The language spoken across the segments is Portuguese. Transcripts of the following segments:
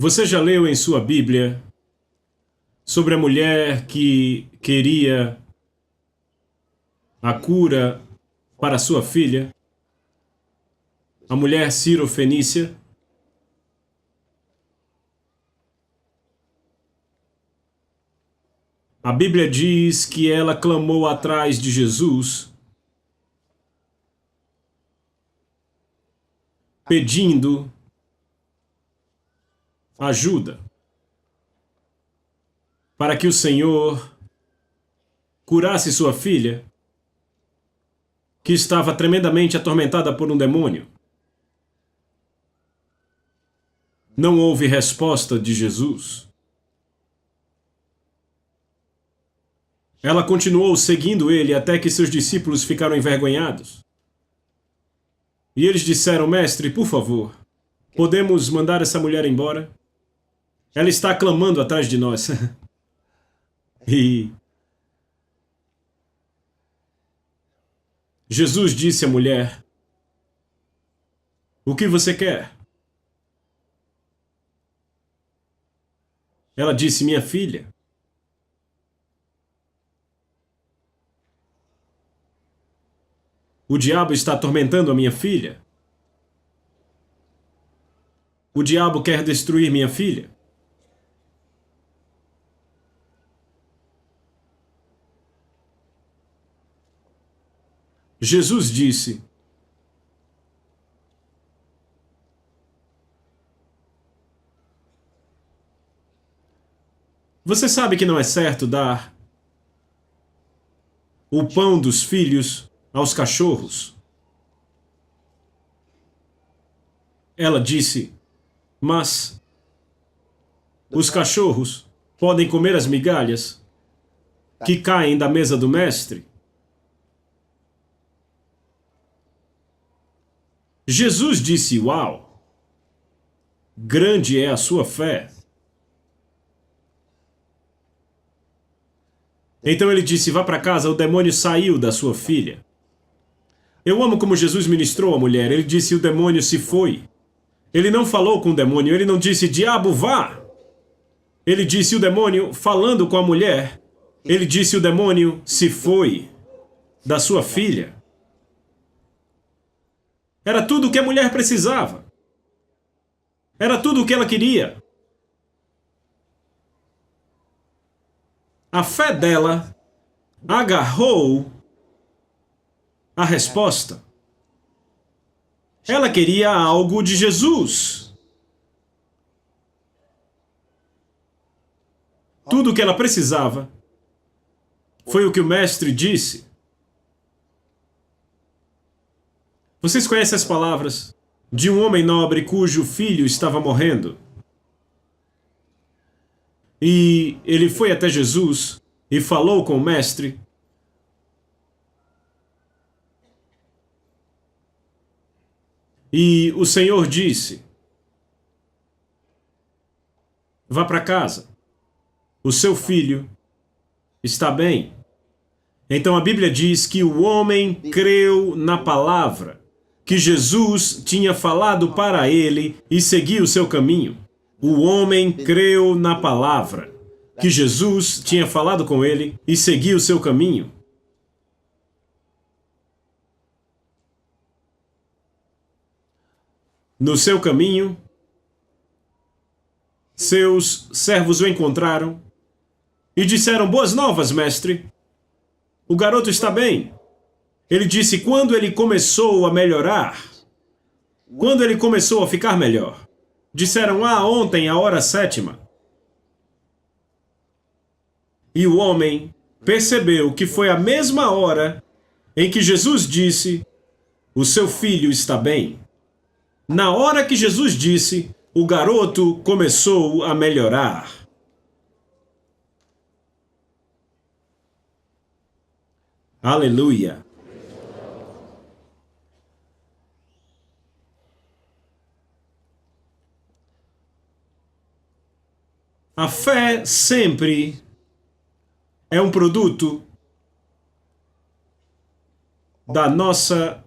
Você já leu em sua Bíblia sobre a mulher que queria a cura para sua filha, a mulher Ciro-fenícia? A Bíblia diz que ela clamou atrás de Jesus, pedindo ajuda para que o Senhor curasse sua filha, que estava tremendamente atormentada por um demônio. Não houve resposta de Jesus. Ela continuou seguindo ele até que seus discípulos ficaram envergonhados. E eles disseram: Mestre, por favor, podemos mandar essa mulher embora? Ela está clamando atrás de nós. E Jesus disse à mulher: O que você quer? Ela disse: Minha filha. O diabo está atormentando a minha filha. O diabo quer destruir minha filha. Jesus disse: Você sabe que não é certo dar o pão dos filhos aos cachorros? Ela disse: Mas os cachorros podem comer as migalhas que caem da mesa do mestre? Jesus disse: Uau! Grande é a sua fé. Então ele disse: Vá para casa, o demônio saiu da sua filha. Eu amo como Jesus ministrou a mulher. Ele disse: O demônio se foi. Ele não falou com o demônio, ele não disse: Diabo, vá! Ele disse: O demônio, falando com a mulher, ele disse: O demônio se foi da sua filha. Era tudo o que a mulher precisava. Era tudo o que ela queria. A fé dela agarrou a resposta. Ela queria algo de Jesus. Tudo o que ela precisava foi o que o mestre disse. Vocês conhecem as palavras de um homem nobre cujo filho estava morrendo? E ele foi até Jesus e falou com o mestre. E o Senhor disse: Vá para casa. O seu filho está bem. Então a Bíblia diz que o homem creu na palavra que Jesus tinha falado para ele e seguiu o seu caminho. O homem creu na palavra que Jesus tinha falado com ele e seguiu o seu caminho. No seu caminho, seus servos o encontraram e disseram: Boas novas, mestre. O garoto está bem. Ele disse: quando ele começou a melhorar, quando ele começou a ficar melhor. Disseram: ontem, a hora 7ª. E o homem percebeu que foi a mesma hora em que Jesus disse: O seu filho está bem. Na hora que Jesus disse, o garoto começou a melhorar. Aleluia! A fé sempre é um produto da nossa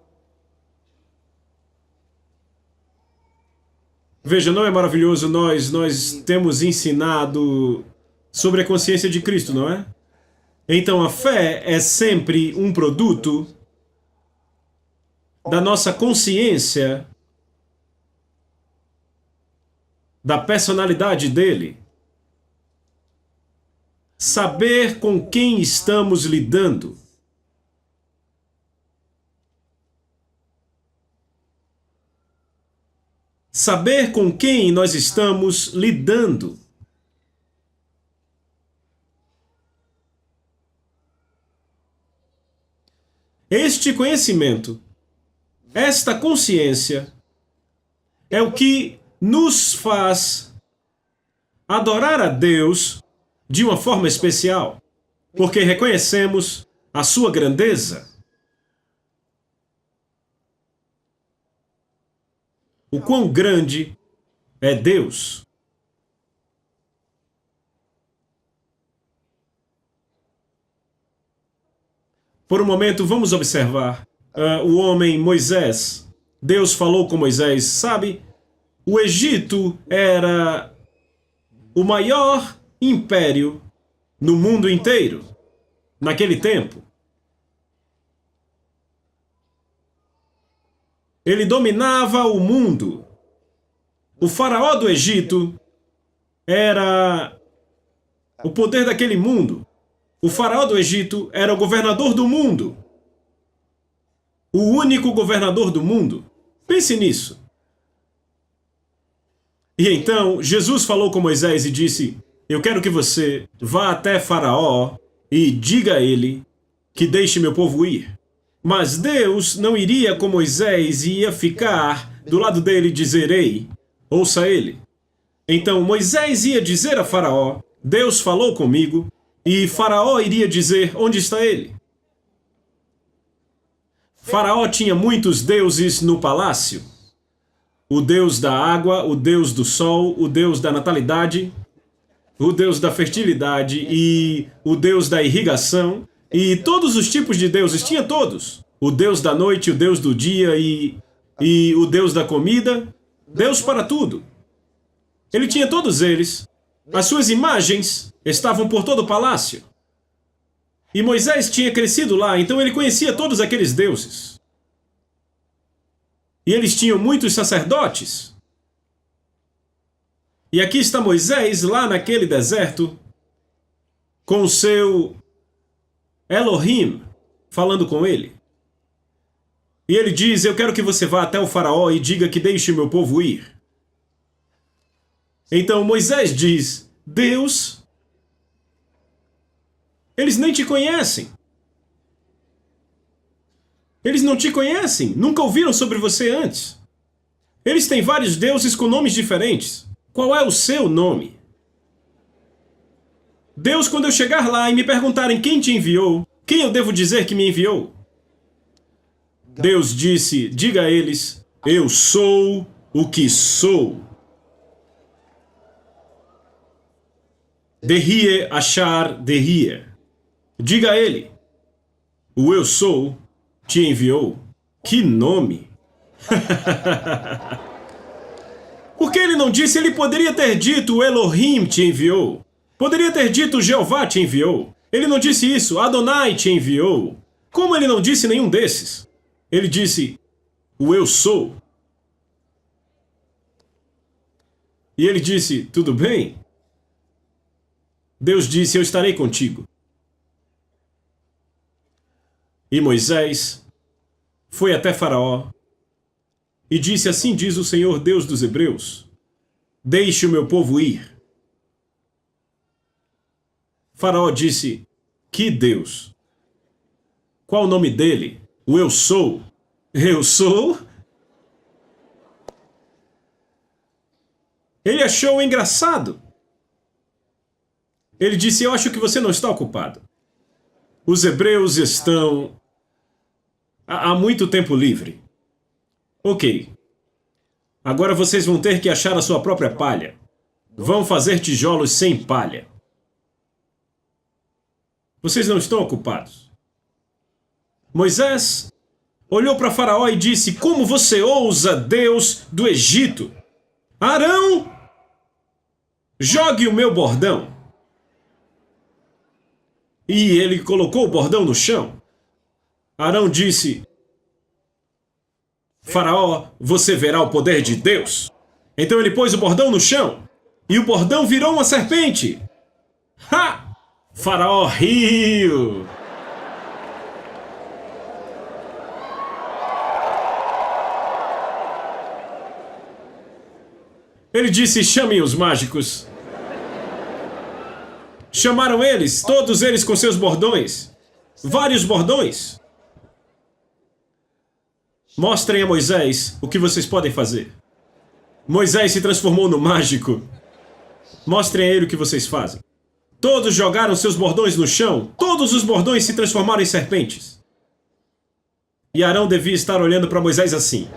Veja, não é maravilhoso? Nós temos ensinado sobre a consciência de Cristo, não é? Então a fé é sempre um produto da nossa consciência da personalidade dele. Saber com quem estamos lidando. Saber com quem nós estamos lidando. Este conhecimento, esta consciência, é o que nos faz adorar a Deus de uma forma especial, porque reconhecemos a sua grandeza. O quão grande é Deus. Por um momento, vamos observar o homem Moisés. Deus falou com Moisés, sabe? O Egito era o maior império no mundo inteiro, naquele tempo. Ele dominava o mundo. O faraó do Egito era o poder daquele mundo. O faraó do Egito era o governador do mundo. O único governador do mundo. Pense nisso. E então, Jesus falou com Moisés e disse, eu quero que você vá até Faraó e diga a ele que deixe meu povo ir. Mas Deus não iria com Moisés e ia ficar do lado dele e dizer, ei, ouça ele. Então Moisés ia dizer a Faraó, Deus falou comigo, e Faraó iria dizer, onde está ele? Faraó tinha muitos deuses no palácio. O deus da água, o deus do sol, o deus da natalidade, o deus da fertilidade e o deus da irrigação. E todos os tipos de deuses, tinha todos. O deus da noite, o deus do dia e o deus da comida. Deus para tudo. Ele tinha todos eles. As suas imagens estavam por todo o palácio. E Moisés tinha crescido lá, então ele conhecia todos aqueles deuses. E eles tinham muitos sacerdotes. E aqui está Moisés, lá naquele deserto, com o seu Elohim, falando com ele. E ele diz, eu quero que você vá até o faraó e diga que deixe o meu povo ir. Então Moisés diz, Deus, eles nem te conhecem. Eles não te conhecem, nunca ouviram sobre você antes. Eles têm vários deuses com nomes diferentes. Qual é o seu nome? Deus, quando eu chegar lá e me perguntarem quem te enviou, quem eu devo dizer que me enviou? Deus disse, diga a eles, eu sou o que sou. Derrie achar derrie. Diga a ele, o eu sou te enviou. Que nome! Por que ele não disse? Ele poderia ter dito, o Elohim te enviou. Poderia ter dito, Jeová te enviou. Ele não disse isso, Adonai te enviou. Como ele não disse nenhum desses? Ele disse, o eu sou. E ele disse, tudo bem? Deus disse, eu estarei contigo. E Moisés foi até Faraó e disse, assim diz o Senhor Deus dos Hebreus, deixe o meu povo ir. Faraó disse, que Deus? Qual o nome dele? O eu sou. Eu sou? Ele achou engraçado. Ele disse, eu acho que você não está ocupado. Os hebreus estão há muito tempo livre. Ok. Agora vocês vão ter que achar a sua própria palha. Vão fazer tijolos sem palha. Vocês não estão ocupados. Moisés olhou para Faraó e disse, como você ousa, Deus do Egito, Arão, jogue o meu bordão. E ele colocou o bordão no chão. Arão disse: Faraó, você verá o poder de Deus. Então ele pôs o bordão no chão. E o bordão virou uma serpente. Ha! Faraó riu. Ele disse: chamem os mágicos. Chamaram eles, todos eles com seus bordões. Vários bordões. Mostrem a Moisés o que vocês podem fazer. Moisés se transformou no mágico. Mostrem a ele o que vocês fazem. Todos jogaram seus bordões no chão. Todos os bordões se transformaram em serpentes. E Arão devia estar olhando para Moisés assim: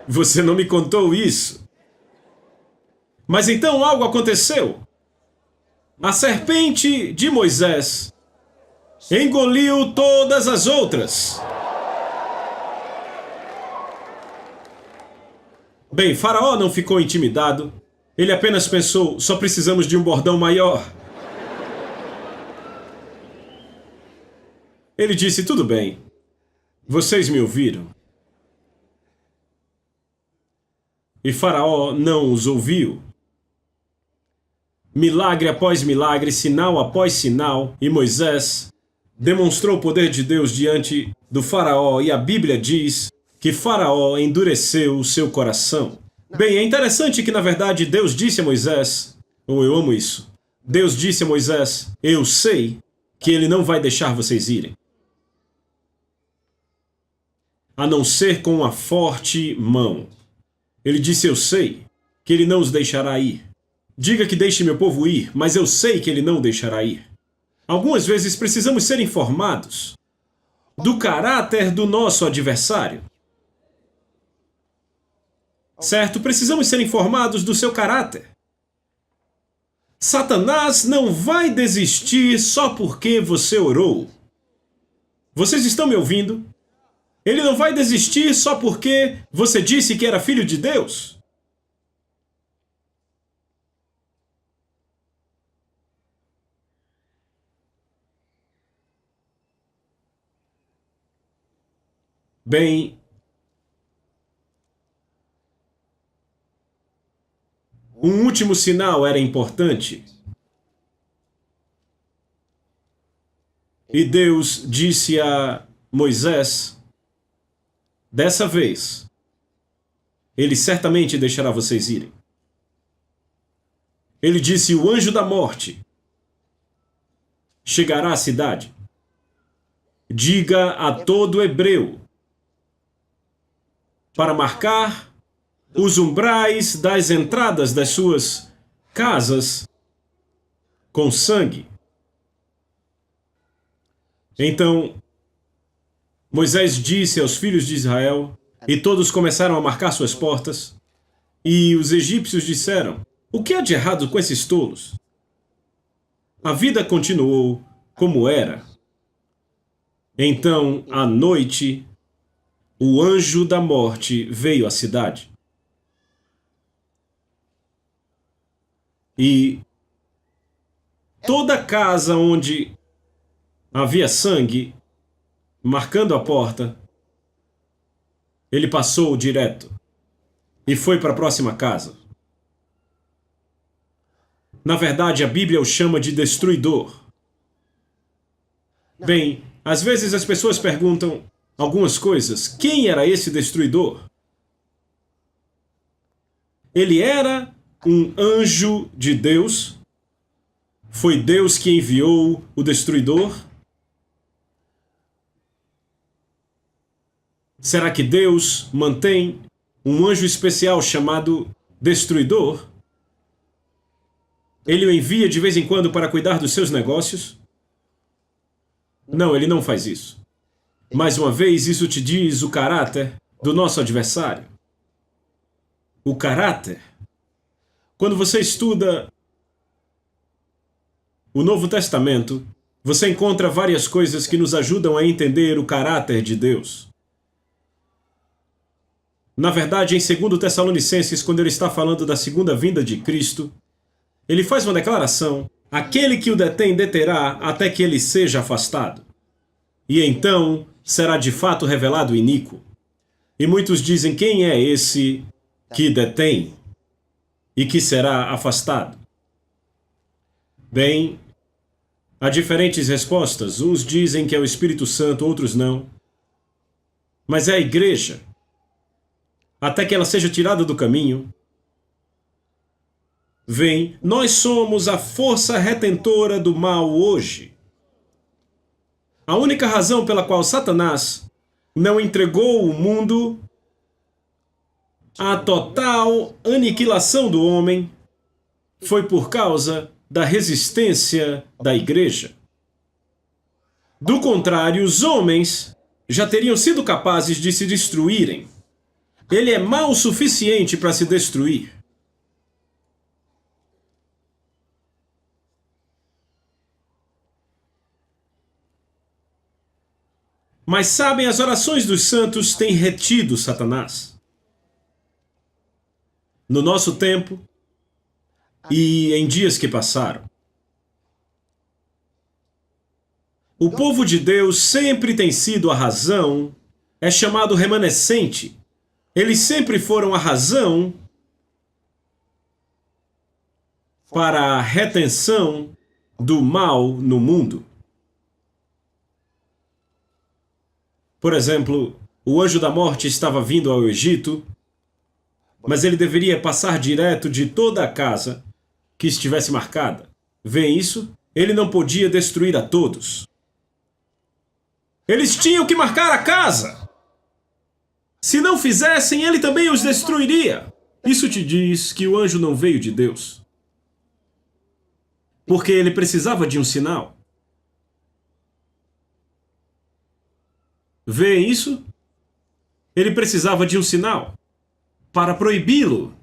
você não me contou isso. Mas então algo aconteceu. A serpente de Moisés engoliu todas as outras. Bem, Faraó não ficou intimidado. Ele apenas pensou: só precisamos de um bordão maior. Ele disse: tudo bem. Vocês me ouviram. E Faraó não os ouviu. Milagre após milagre, sinal após sinal, e Moisés demonstrou o poder de Deus diante do Faraó, e a Bíblia diz que Faraó endureceu o seu coração. Bem, é interessante que, na verdade, Deus disse a Moisés, eu amo isso, Deus disse a Moisés: eu sei que ele não vai deixar vocês irem, a não ser com uma forte mão. Ele disse: eu sei que ele não os deixará ir. Diga que deixe meu povo ir, mas eu sei que ele não deixará ir. Algumas vezes precisamos ser informados do caráter do nosso adversário. Certo? Precisamos ser informados do seu caráter. Satanás não vai desistir só porque você orou. Vocês estão me ouvindo? Ele não vai desistir só porque você disse que era filho de Deus. Bem, um último sinal era importante. E Deus disse a Moisés: dessa vez, ele certamente deixará vocês irem. Ele disse: o anjo da morte chegará à cidade. Diga a todo hebreu para marcar os umbrais das entradas das suas casas com sangue. Então, Moisés disse aos filhos de Israel, e todos começaram a marcar suas portas, e os egípcios disseram: o que há de errado com esses tolos? A vida continuou como era. Então, à noite, o anjo da morte veio à cidade. E toda casa onde havia sangue, marcando a porta, ele passou direto e foi para a próxima casa. Na verdade, a Bíblia o chama de destruidor. Bem, às vezes as pessoas perguntam algumas coisas. Quem era esse destruidor? Ele era um anjo de Deus? Foi Deus que enviou o destruidor? Será que Deus mantém um anjo especial chamado destruidor? Ele o envia de vez em quando para cuidar dos seus negócios? Não, ele não faz isso. Mais uma vez, isso te diz o caráter do nosso adversário. O caráter. Quando você estuda o Novo Testamento, você encontra várias coisas que nos ajudam a entender o caráter de Deus. Na verdade, em 2 Tessalonicenses, quando ele está falando da segunda vinda de Cristo, ele faz uma declaração: aquele que o detém deterá até que ele seja afastado. E então será de fato revelado o iníquo. E muitos dizem: quem é esse que detém e que será afastado? Bem, há diferentes respostas. Uns dizem que é o Espírito Santo, outros não. Mas é a igreja. Até que ela seja tirada do caminho. Vem, nós somos a força retentora do mal hoje. A única razão pela qual Satanás não entregou o mundo à total aniquilação do homem foi por causa da resistência da igreja. Do contrário, os homens já teriam sido capazes de se destruírem. Ele é mau o suficiente para se destruir. Mas sabem, as orações dos santos têm retido Satanás. No nosso tempo e em dias que passaram, o povo de Deus sempre tem sido a razão, é chamado remanescente. Eles sempre foram a razão para a retenção do mal no mundo. Por exemplo, o anjo da morte estava vindo ao Egito, mas ele deveria passar direto de toda a casa que estivesse marcada. Vê isso? Ele não podia destruir a todos. Eles tinham que marcar a casa. Se não fizessem, ele também os destruiria. Isso te diz que o anjo não veio de Deus. Porque ele precisava de um sinal. Vê isso? Ele precisava de um sinal para proibi-lo.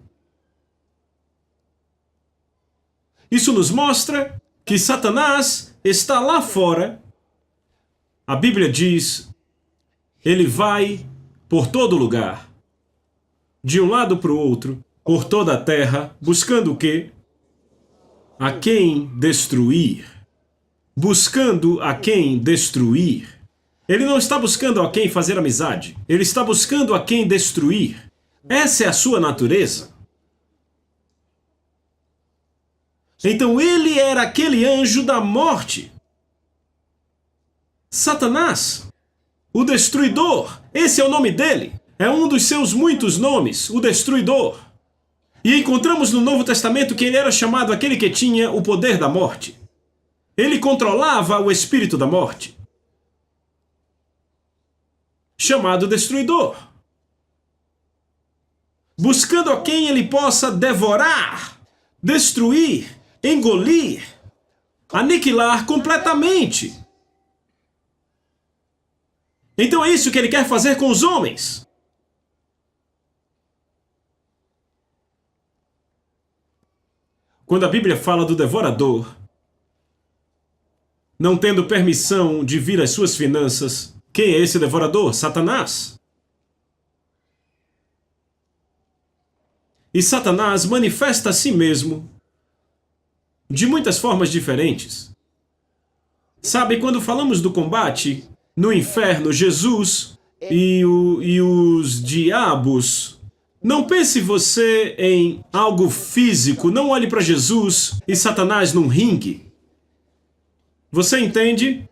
Isso nos mostra que Satanás está lá fora. A Bíblia diz, ele vai por todo lugar, de um lado para o outro, por toda a terra, buscando o quê? A quem destruir. Buscando a quem destruir. Ele não está buscando a quem fazer amizade. Ele está buscando a quem destruir. Essa é a sua natureza. Então ele era aquele anjo da morte. Satanás, o destruidor. Esse é o nome dele. É um dos seus muitos nomes, o destruidor. E encontramos no Novo Testamento que ele era chamado aquele que tinha o poder da morte. Ele controlava o espírito da morte. Chamado destruidor. Buscando a quem ele possa devorar, destruir, engolir, aniquilar completamente. Então é isso que ele quer fazer com os homens. Quando a Bíblia fala do devorador, não tendo permissão de vir às suas finanças, quem é esse devorador? Satanás. E Satanás manifesta a si mesmo de muitas formas diferentes. Sabe, quando falamos do combate no inferno, Jesus e os diabos, não pense você em algo físico, não olhe para Jesus e Satanás num ringue. Você entende?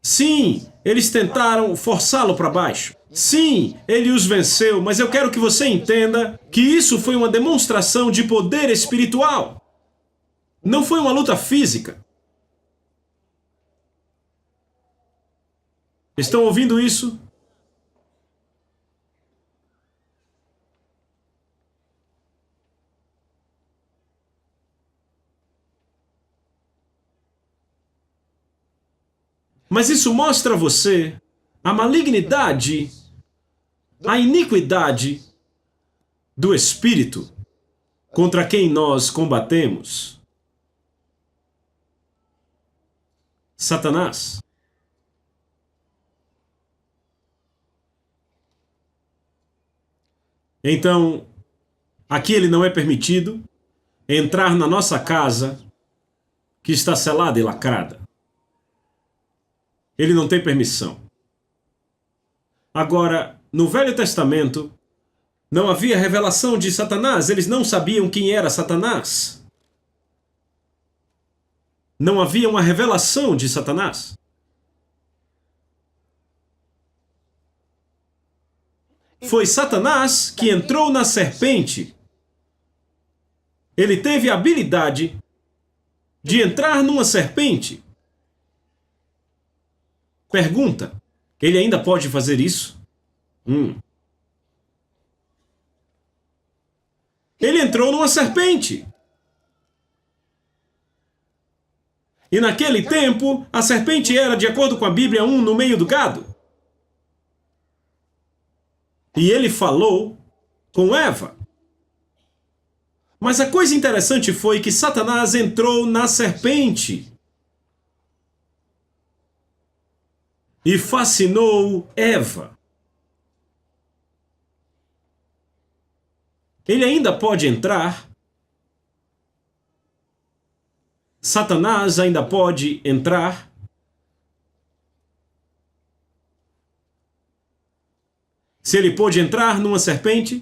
Sim, eles tentaram forçá-lo para baixo. Sim, ele os venceu, mas eu quero que você entenda que isso foi uma demonstração de poder espiritual. Não foi uma luta física. Estão ouvindo isso? Mas isso mostra a você a malignidade, a iniquidade do espírito contra quem nós combatemos. Satanás. Então, aqui ele não é permitido entrar na nossa casa que está selada e lacrada. Ele não tem permissão. Agora, no Velho Testamento, não havia revelação de Satanás. Eles não sabiam quem era Satanás. Não havia uma revelação de Satanás. Foi Satanás que entrou na serpente. Ele teve a habilidade de entrar numa serpente. Pergunta: ele ainda pode fazer isso? Ele entrou numa serpente. E naquele tempo, a serpente era, de acordo com a Bíblia, no meio do gado. E ele falou com Eva. Mas a coisa interessante foi que Satanás entrou na serpente e fascinou Eva. Ele ainda pode entrar. Satanás ainda pode entrar. Se ele pôde entrar numa serpente,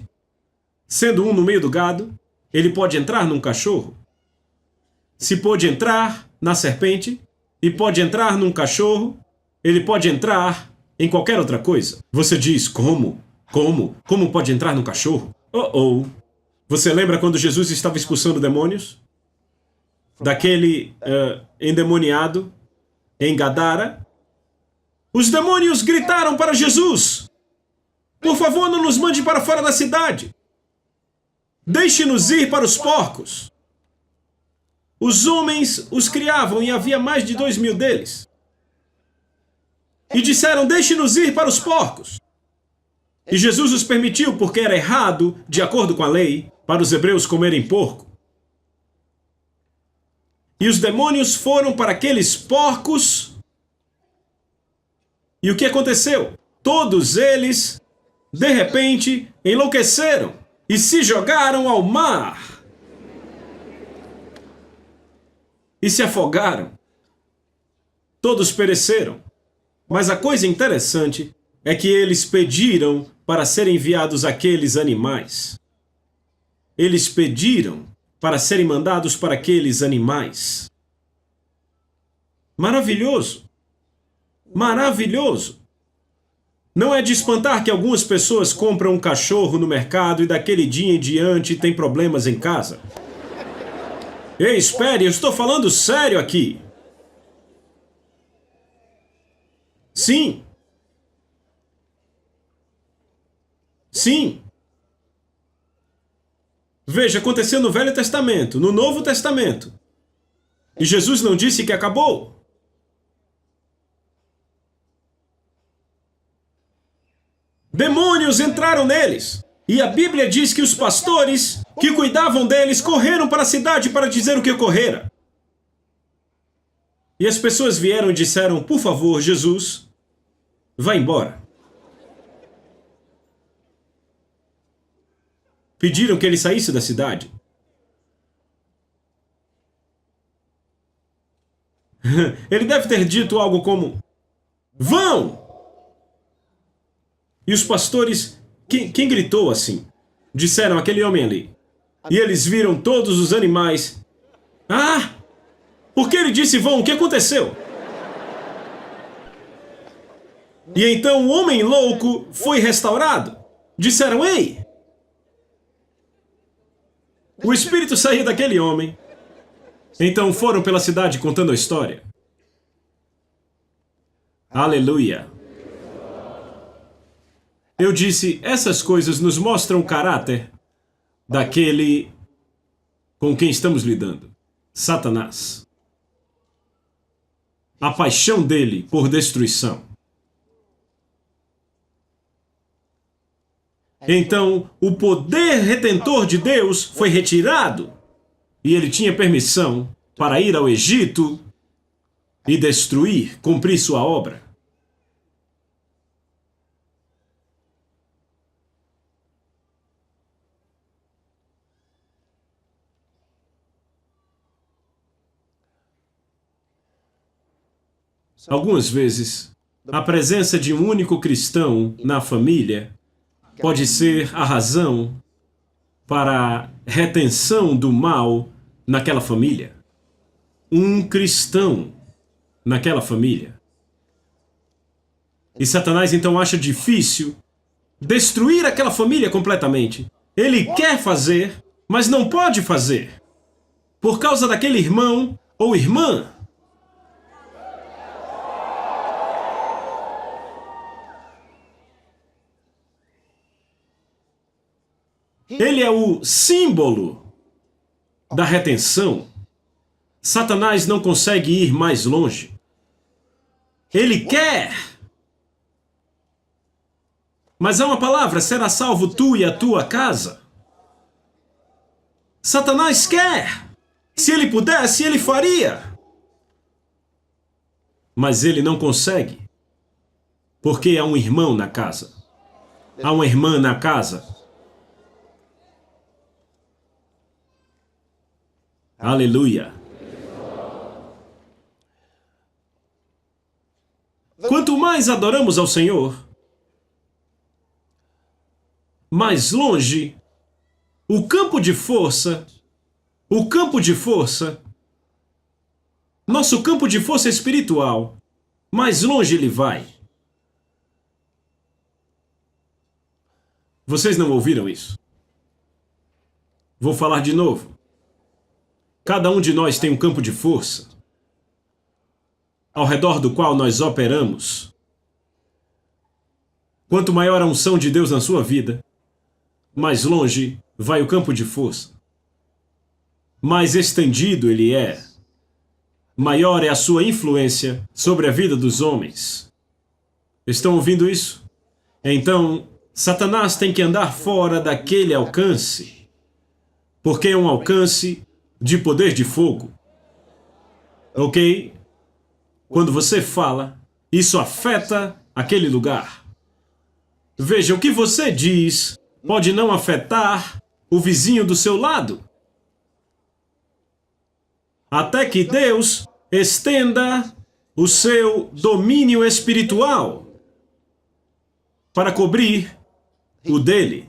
sendo no meio do gado, ele pode entrar num cachorro. Se pôde entrar na serpente e pode entrar num cachorro, ele pode entrar em qualquer outra coisa. Você diz, como? Como? Como pode entrar num cachorro? Você lembra quando Jesus estava expulsando demônios? Daquele endemoniado em Gadara? Os demônios gritaram para Jesus: por favor, não nos mande para fora da cidade. Deixe-nos ir para os porcos. Os homens os criavam e havia mais de 2.000 deles. E disseram: deixe-nos ir para os porcos. E Jesus os permitiu porque era errado, de acordo com a lei, para os hebreus comerem porco. E os demônios foram para aqueles porcos. E o que aconteceu? Todos eles, de repente, enlouqueceram e se jogaram ao mar. E se afogaram. Todos pereceram. Mas a coisa interessante é que eles pediram para serem enviados aqueles animais. Eles pediram para serem mandados para aqueles animais. Maravilhoso! Maravilhoso! Não é de espantar que algumas pessoas compram um cachorro no mercado e daquele dia em diante têm problemas em casa. Ei, espere, eu estou falando sério aqui. Sim. Sim. Veja, aconteceu no Velho Testamento, no Novo Testamento. E Jesus não disse que acabou. Demônios entraram neles. E a Bíblia diz que os pastores que cuidavam deles correram para a cidade para dizer o que ocorrera. E as pessoas vieram e disseram: por favor, Jesus, vá embora. Pediram que ele saísse da cidade. Ele deve ter dito algo como: vão! E os pastores, quem gritou assim? Disseram: aquele homem ali. E eles viram todos os animais. Ah! Por que ele disse vão? O que aconteceu? E então o homem louco foi restaurado. Disseram: ei! O espírito saiu daquele homem. Então foram pela cidade contando a história. Aleluia! Eu disse, essas coisas nos mostram o caráter daquele com quem estamos lidando. Satanás. A paixão dele por destruição. Então, o poder redentor de Deus foi retirado e ele tinha permissão para ir ao Egito e destruir, cumprir sua obra. Algumas vezes, a presença de um único cristão na família pode ser a razão para a retenção do mal naquela família. Um cristão naquela família. E Satanás então acha difícil destruir aquela família completamente. Ele quer fazer, mas não pode fazer. Por causa daquele irmão ou irmã. Ele é o símbolo da retenção. Satanás não consegue ir mais longe. Ele quer. Mas há uma palavra: será salvo tu e a tua casa. Satanás quer. Se ele pudesse, ele faria. Mas ele não consegue. Porque há um irmão na casa. Há uma irmã na casa. Aleluia. Quanto mais adoramos ao Senhor, mais longe o campo de força, nosso campo de força espiritual, mais longe ele vai. Vocês não ouviram isso? Vou falar de novo. Cada um de nós tem um campo de força ao redor do qual nós operamos. Quanto maior a unção de Deus na sua vida, mais longe vai o campo de força. Mais estendido ele é. Maior é a sua influência sobre a vida dos homens. Estão ouvindo isso? Então, Satanás tem que andar fora daquele alcance, porque é um alcance de poder de fogo. Ok? Quando você fala, isso afeta aquele lugar. Veja, o que você diz pode não afetar o vizinho do seu lado. Até que Deus estenda o seu domínio espiritual para cobrir o dele.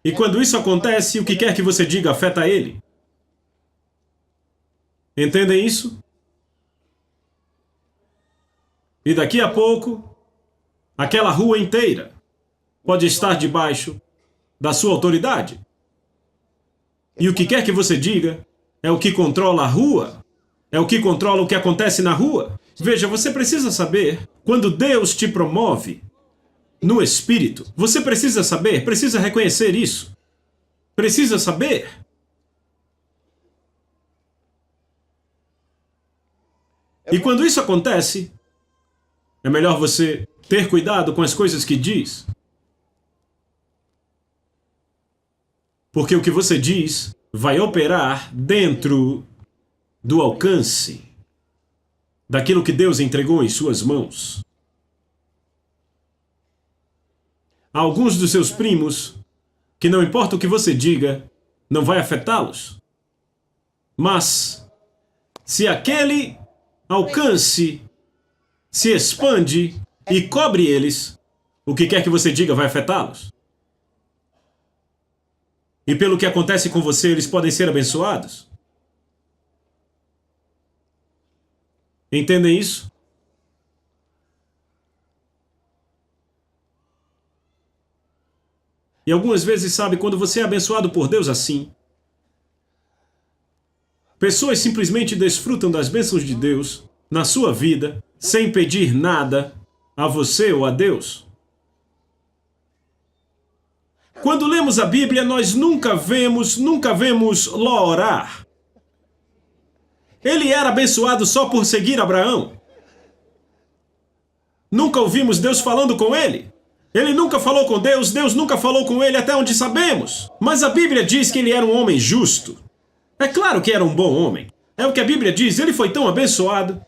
E quando isso acontece, o que quer que você diga afeta ele. Entendem isso? E daqui a pouco, aquela rua inteira pode estar debaixo da sua autoridade. E o que quer que você diga é o que controla a rua, é o que controla o que acontece na rua. Veja, você precisa saber, quando Deus te promove no Espírito, você precisa saber, precisa reconhecer isso. Precisa saber. E quando isso acontece, é melhor você ter cuidado com as coisas que diz. Porque o que você diz vai operar dentro do alcance daquilo que Deus entregou em suas mãos. Há alguns dos seus primos que não importa o que você diga, não vai afetá-los. Mas, se aquele alcance se expande e cobre eles, o que quer que você diga vai afetá-los. E pelo que acontece com você, eles podem ser abençoados. Entendem isso? E algumas vezes, sabe, quando você é abençoado por Deus assim, pessoas simplesmente desfrutam das bênçãos de Deus na sua vida, sem pedir nada a você ou a Deus. Quando lemos a Bíblia, nós nunca vemos Ló orar. Ele era abençoado só por seguir Abraão. Nunca ouvimos Deus falando com ele. Ele nunca falou com Deus, Deus nunca falou com ele, até onde sabemos. Mas a Bíblia diz que ele era um homem justo. É claro que era um bom homem. É o que a Bíblia diz, ele foi tão abençoado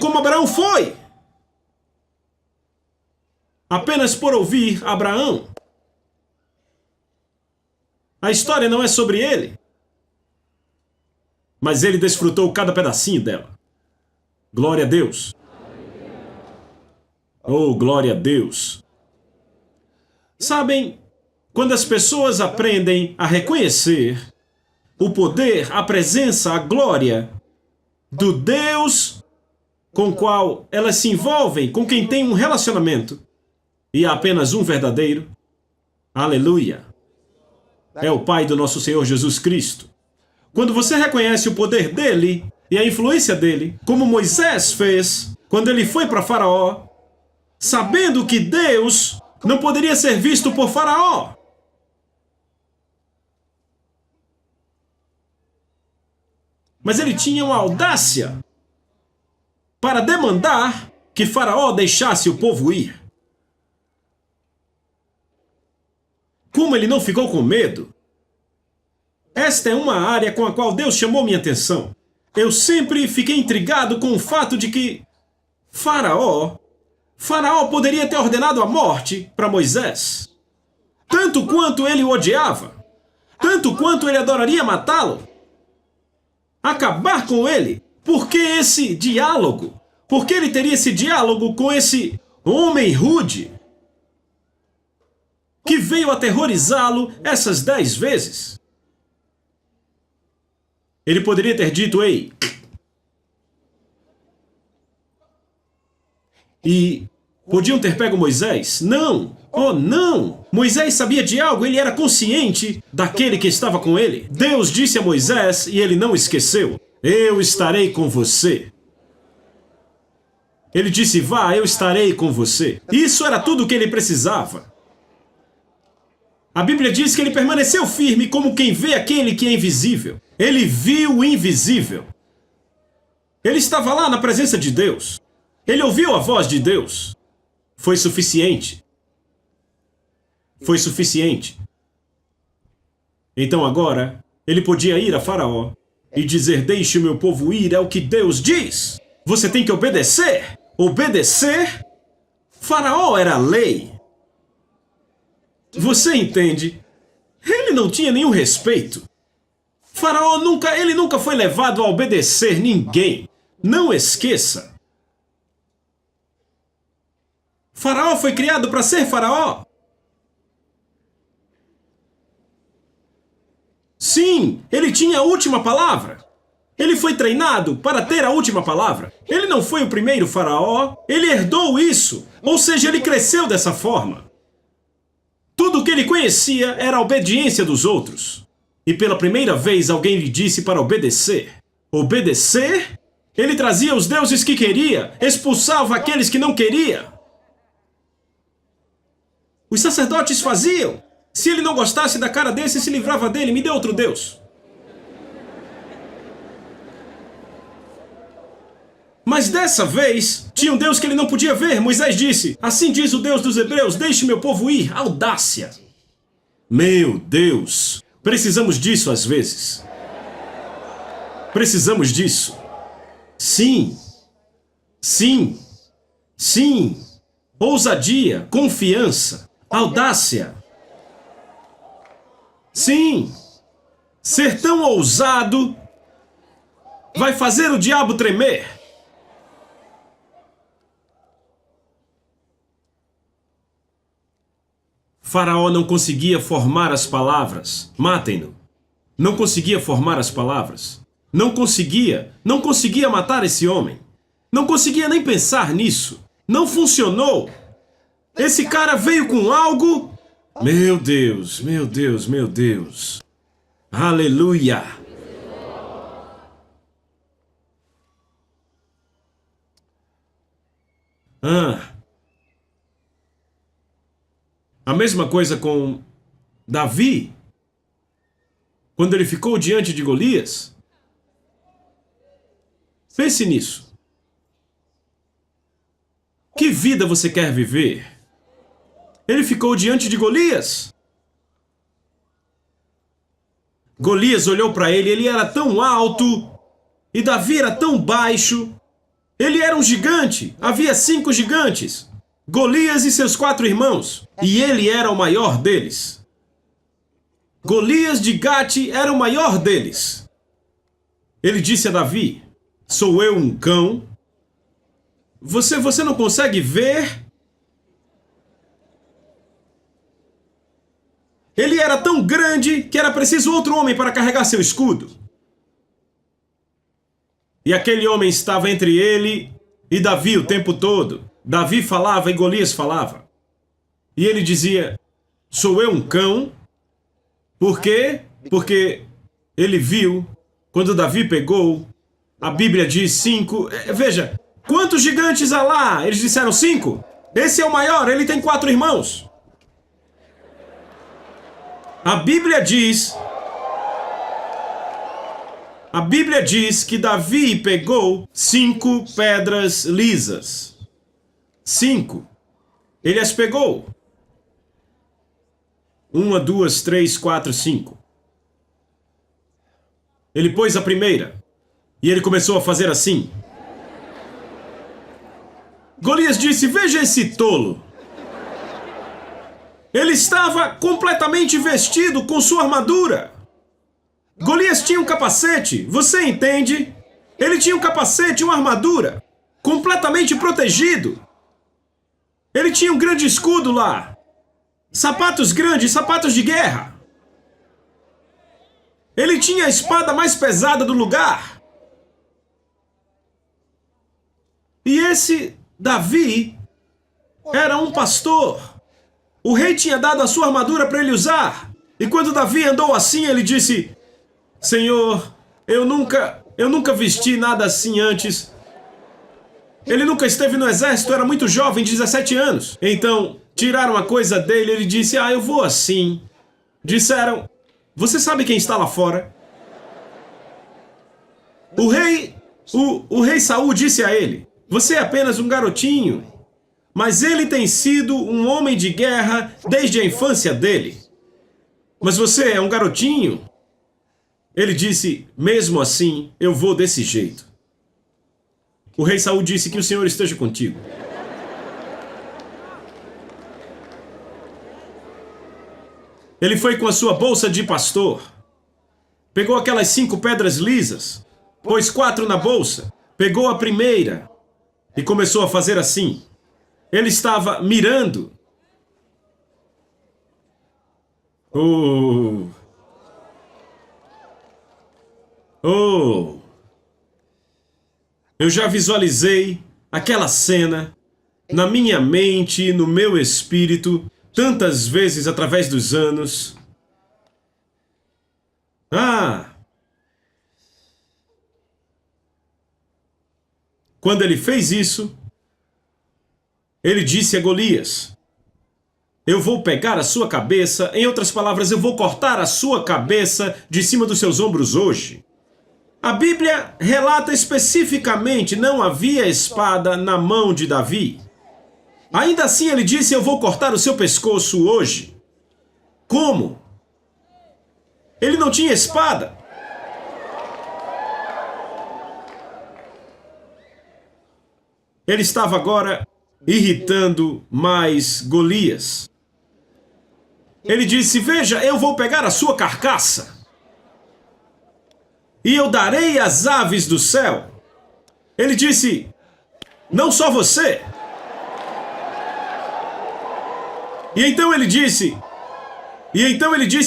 como Abraão foi. Apenas por ouvir Abraão. A história não é sobre ele. Mas ele desfrutou cada pedacinho dela. Glória a Deus. Oh, glória a Deus! Sabem, quando as pessoas aprendem a reconhecer o poder, a presença, a glória do Deus com o qual elas se envolvem, com quem tem um relacionamento, e há apenas um verdadeiro, aleluia, é o Pai do nosso Senhor Jesus Cristo. Quando você reconhece o poder dele e a influência dele, como Moisés fez quando ele foi para Faraó, sabendo que Deus não poderia ser visto por Faraó. Mas ele tinha uma audácia para demandar que Faraó deixasse o povo ir. Como ele não ficou com medo? Esta é uma área com a qual Deus chamou minha atenção. Eu sempre fiquei intrigado com o fato de que Faraó poderia ter ordenado a morte para Moisés. Tanto quanto ele o odiava, tanto quanto ele adoraria matá-lo, acabar com ele. Por que esse diálogo? Por que ele teria esse diálogo com esse homem rude que veio aterrorizá-lo essas 10 vezes? Ele poderia ter dito, ei, e podiam ter pego Moisés? Não! Oh, não! Moisés sabia de algo, ele era consciente daquele que estava com ele. Deus disse a Moisés, e ele não esqueceu, eu estarei com você. Ele disse, vá, eu estarei com você. Isso era tudo o que ele precisava. A Bíblia diz que ele permaneceu firme como quem vê aquele que é invisível. Ele viu o invisível. Ele estava lá na presença de Deus. Ele ouviu a voz de Deus. Foi suficiente. Foi suficiente. Então agora, ele podia ir a Faraó e dizer, deixe o meu povo ir, é o que Deus diz. Você tem que obedecer. Obedecer? Faraó era a lei. Você entende? Ele não tinha nenhum respeito. Faraó nunca foi levado a obedecer ninguém. Não esqueça. Faraó foi criado para ser faraó. Sim, ele tinha a última palavra. Ele foi treinado para ter a última palavra. Ele não foi o primeiro faraó, ele herdou isso. Ou seja, ele cresceu dessa forma. Tudo o que ele conhecia era a obediência dos outros. E pela primeira vez alguém lhe disse para obedecer. Obedecer? Ele trazia os deuses que queria, expulsava aqueles que não queria. Os sacerdotes faziam. Se ele não gostasse da cara desse, se livrava dele, me dê outro Deus. Mas dessa vez, tinha um Deus que ele não podia ver. Moisés disse, assim diz o Deus dos Hebreus, deixe meu povo ir. Audácia. Meu Deus, precisamos disso às vezes. Precisamos disso. Sim. Sim. Sim. Ousadia, confiança, audácia. Sim. Ser tão ousado vai fazer o diabo tremer. Faraó não conseguia formar as palavras. Matem-no. Não conseguia formar as palavras. Não conseguia matar esse homem. Não conseguia nem pensar nisso. Não funcionou. Esse cara veio com algo. Meu Deus, meu Deus, meu Deus. Aleluia. A mesma coisa com Davi, quando ele ficou diante de Golias. Pense nisso. Que vida você quer viver? Ele ficou diante de Golias. Golias olhou para ele, ele era tão alto, e Davi era tão baixo. Ele era um gigante, havia 5 gigantes. Golias e seus 4 irmãos, e ele era o maior deles. Golias de Gate era o maior deles. Ele disse a Davi, sou eu um cão? Você não consegue ver Ele era tão grande que era preciso outro homem para carregar seu escudo. E aquele homem estava entre ele e Davi o tempo todo. Davi falava e Golias falava. E ele dizia, sou eu um cão? Por quê? Porque ele viu, quando Davi pegou, a Bíblia diz 5. Veja, quantos gigantes há lá? Eles disseram 5. Esse é o maior, ele tem 4 irmãos. A Bíblia diz que Davi pegou 5 pedras lisas. 5. Ele as pegou. 1, 2, 3, 4, 5. Ele pôs a primeira. E ele começou a fazer assim. Golias disse, veja esse tolo. Ele estava completamente vestido com sua armadura. Golias tinha um capacete, você entende? Ele tinha um capacete e uma armadura, completamente protegido. Ele tinha um grande escudo lá. Sapatos grandes, sapatos de guerra. Ele tinha a espada mais pesada do lugar. E esse Davi era um pastor. O rei tinha dado a sua armadura para ele usar. E quando Davi andou assim, ele disse, Senhor, eu nunca vesti nada assim antes. Ele nunca esteve no exército, era muito jovem, 17 anos. Então, tiraram a coisa dele, ele disse, eu vou assim. Disseram, você sabe quem está lá fora? O rei Saul disse a ele, você é apenas um garotinho. Mas ele tem sido um homem de guerra desde a infância dele. Mas você é um garotinho. Ele disse, mesmo assim, eu vou desse jeito. O rei Saul disse que o Senhor esteja contigo. Ele foi com a sua bolsa de pastor. Pegou aquelas 5 pedras lisas. Pôs 4 na bolsa. Pegou a primeira. E começou a fazer assim. Ele estava mirando. Oh! Eu já visualizei aquela cena na minha mente e no meu espírito tantas vezes através dos anos. Quando ele fez isso, ele disse a Golias, eu vou pegar a sua cabeça, em outras palavras, eu vou cortar a sua cabeça de cima dos seus ombros hoje. A Bíblia relata especificamente, não havia espada na mão de Davi. Ainda assim ele disse, eu vou cortar o seu pescoço hoje. Como? Ele não tinha espada. Ele estava agora irritando mais Golias. Ele disse, veja, eu vou pegar a sua carcaça e eu darei às aves do céu. Ele disse, não só você. E então ele disse,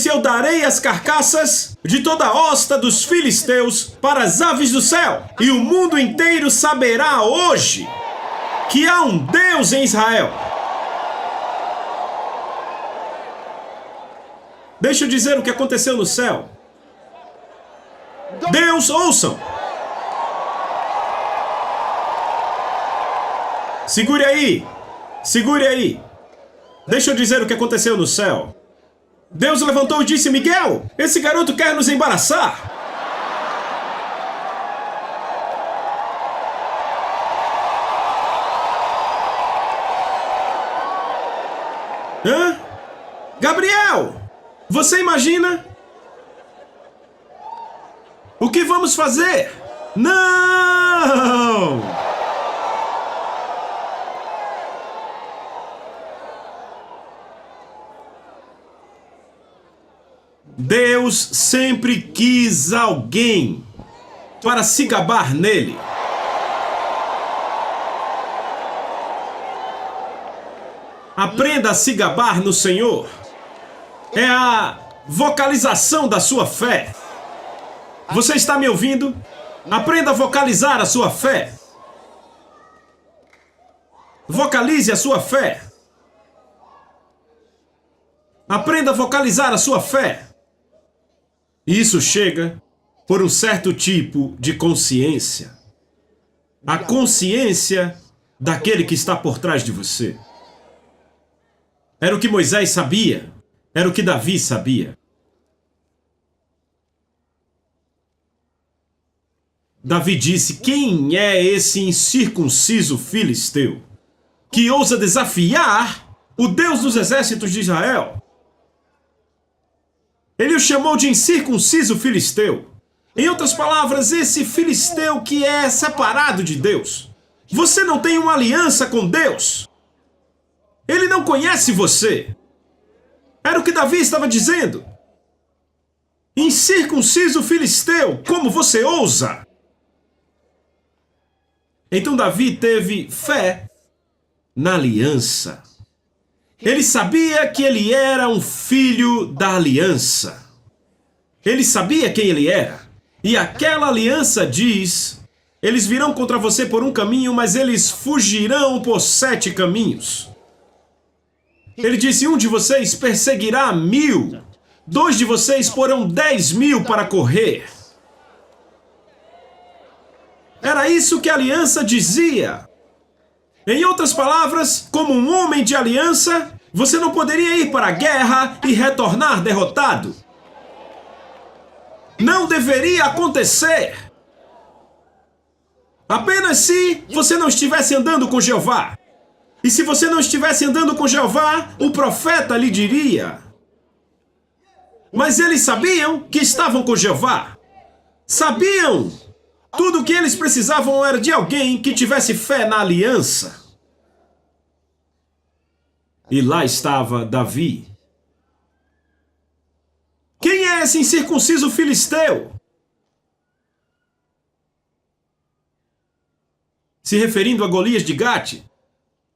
eu darei as carcaças de toda a hosta dos filisteus para as aves do céu. E o mundo inteiro saberá hoje que há um Deus em Israel. Deixa eu dizer o que aconteceu no céu. Deus, ouçam! Segure aí! Segure aí! Deixa eu dizer o que aconteceu no céu. Deus levantou e disse, Miguel, esse garoto quer nos embaraçar. Hã? Gabriel, você imagina? O que vamos fazer? Não! Deus sempre quis alguém para se gabar nele. Aprenda a se gabar no Senhor. É a vocalização da sua fé. Você está me ouvindo? Aprenda a vocalizar a sua fé. Vocalize a sua fé. Aprenda a vocalizar a sua fé. E isso chega por um certo tipo de consciência. A consciência daquele que está por trás de você. Era o que Moisés sabia. Era o que Davi sabia. Davi disse: quem é esse incircunciso filisteu que ousa desafiar o Deus dos exércitos de Israel? Ele o chamou de incircunciso filisteu. Em outras palavras, esse filisteu que é separado de Deus. Você não tem uma aliança com Deus. Ele não conhece você. Era o que Davi estava dizendo. Incircunciso filisteu, como você ousa? Então Davi teve fé na aliança. Ele sabia que ele era um filho da aliança. Ele sabia quem ele era. E aquela aliança diz: eles virão contra você por um caminho, mas eles fugirão por 7 caminhos. Ele disse: um de vocês perseguirá 1000. 2 de vocês porão 10.000 para correr. Era isso que a aliança dizia. Em outras palavras, como um homem de aliança, você não poderia ir para a guerra e retornar derrotado. Não deveria acontecer. Apenas se você não estivesse andando com Jeová. E se você não estivesse andando com Jeová, o profeta lhe diria. Mas eles sabiam que estavam com Jeová. Sabiam. Tudo o que eles precisavam era de alguém que tivesse fé na aliança. E lá estava Davi. Quem é esse incircunciso filisteu? Se referindo a Golias de Gate.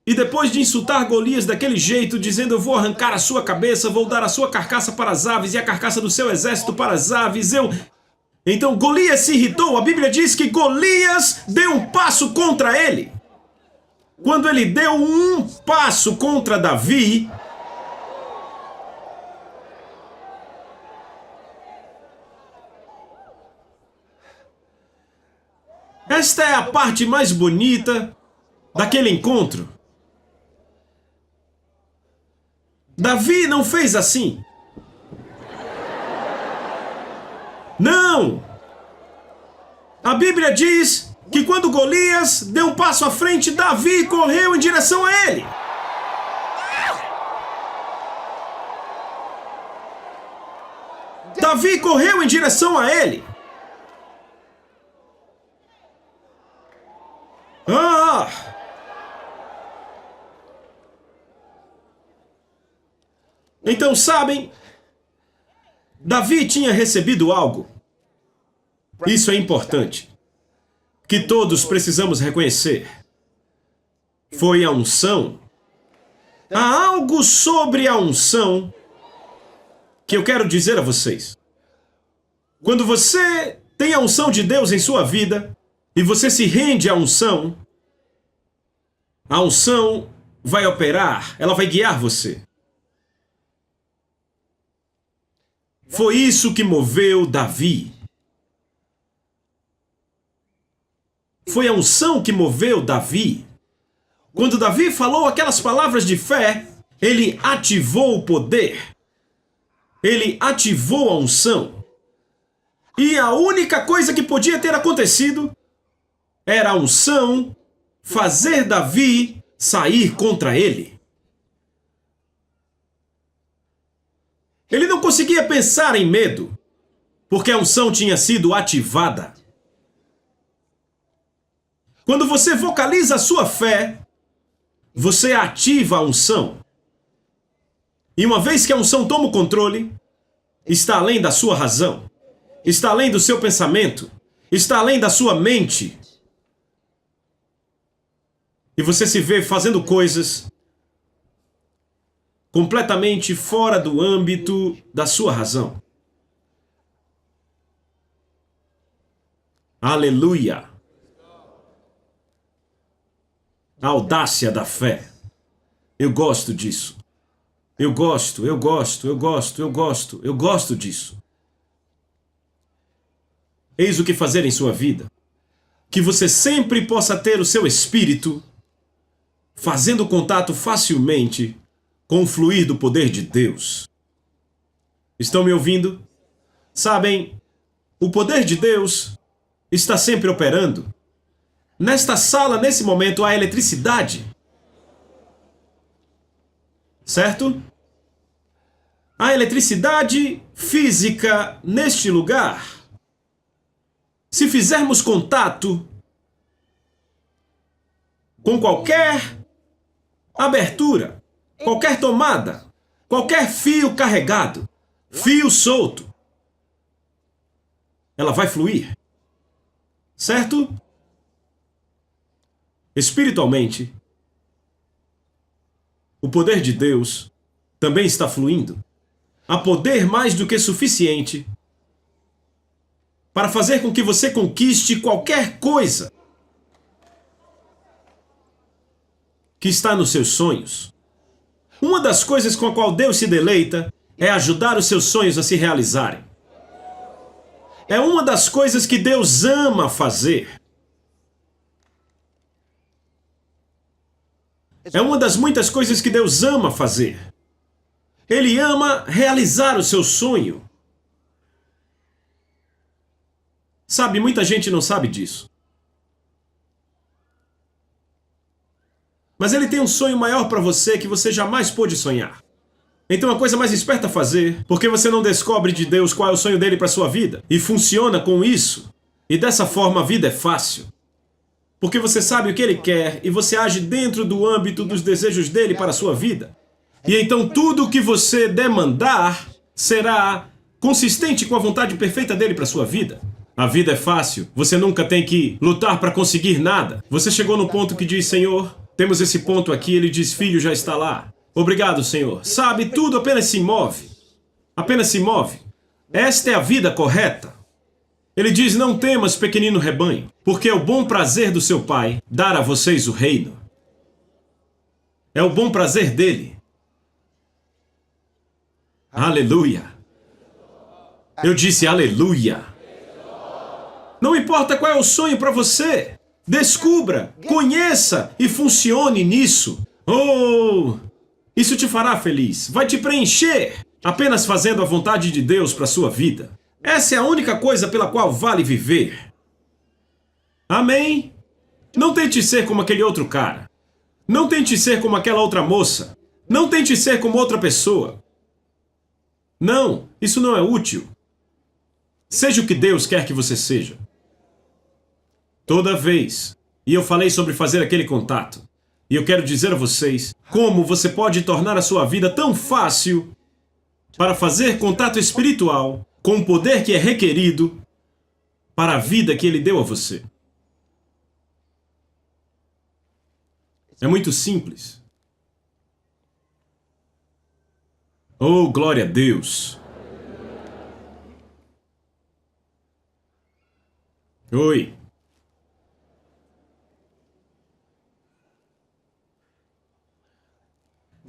E depois de insultar Golias daquele jeito, dizendo: eu vou arrancar a sua cabeça, vou dar a sua carcaça para as aves e a carcaça do seu exército para as aves, Então Golias se irritou. A Bíblia diz que Golias deu um passo contra ele. Quando ele deu um passo contra Davi, esta é a parte mais bonita daquele encontro. Davi não fez assim. Não! A Bíblia diz que quando Golias deu um passo à frente, Davi correu em direção a ele. Davi correu em direção a ele. Então, sabem, Davi tinha recebido algo. Isso é importante, que todos precisamos reconhecer. Foi a unção. Há algo sobre a unção que eu quero dizer a vocês. Quando você tem a unção de Deus em sua vida e você se rende à unção, a unção vai operar, ela vai guiar você. Foi isso que moveu Davi. Foi a unção que moveu Davi. Quando Davi falou aquelas palavras de fé, ele ativou o poder. Ele ativou a unção. E a única coisa que podia ter acontecido era a unção fazer Davi sair contra ele. Ele não conseguia pensar em medo, porque a unção tinha sido ativada. Quando você vocaliza a sua fé, você ativa a unção. E uma vez que a unção toma o controle, está além da sua razão, está além do seu pensamento, está além da sua mente. E você se vê fazendo coisas completamente fora do âmbito da sua razão. Aleluia! A audácia da fé. Eu gosto disso. Eu gosto disso. Eis o que fazer em sua vida. Que você sempre possa ter o seu espírito fazendo contato facilmente com o fluir do poder de Deus. Estão me ouvindo? Sabem, o poder de Deus está sempre operando. Nesta sala, nesse momento, há eletricidade. Certo? Há eletricidade física neste lugar. Se fizermos contato com qualquer abertura, qualquer tomada, qualquer fio carregado, fio solto, ela vai fluir. Certo? Espiritualmente, o poder de Deus também está fluindo. Há poder mais do que suficiente para fazer com que você conquiste qualquer coisa que está nos seus sonhos. Uma das coisas com a qual Deus se deleita é ajudar os seus sonhos a se realizarem. É uma das coisas que Deus ama fazer. É uma das muitas coisas que Deus ama fazer. Ele ama realizar o seu sonho. Sabe, muita gente não sabe disso. Mas ele tem um sonho maior para você que você jamais pôde sonhar. Então a coisa mais esperta a fazer, porque você não descobre de Deus qual é o sonho dele para sua vida, e funciona com isso, e dessa forma a vida é fácil. Porque você sabe o que ele quer e você age dentro do âmbito dos desejos dele para a sua vida. E então tudo o que você demandar será consistente com a vontade perfeita dele para a sua vida. A vida é fácil, você nunca tem que lutar para conseguir nada. Você chegou no ponto que diz, Senhor, temos esse ponto aqui, ele diz, filho, já está lá. Obrigado, Senhor. Sabe, tudo apenas se move. Apenas se move. Esta é a vida correta. Ele diz, não temas, pequenino rebanho, porque é o bom prazer do seu Pai dar a vocês o reino. É o bom prazer dele. Aleluia. Eu disse aleluia. Não importa qual é o sonho para você. Descubra, conheça e funcione nisso. Oh, isso te fará feliz. Vai te preencher. Apenas fazendo a vontade de Deus para sua vida. Essa é a única coisa pela qual vale viver. Amém? Não tente ser como aquele outro cara. Não tente ser como aquela outra moça. Não tente ser como outra pessoa. Não, isso não é útil. Seja o que Deus quer que você seja. Toda vez. E eu falei sobre fazer aquele contato. E eu quero dizer a vocês como você pode tornar a sua vida tão fácil para fazer contato espiritual com o poder que é requerido para a vida que Ele deu a você. É muito simples. Oh, glória a Deus! Oi.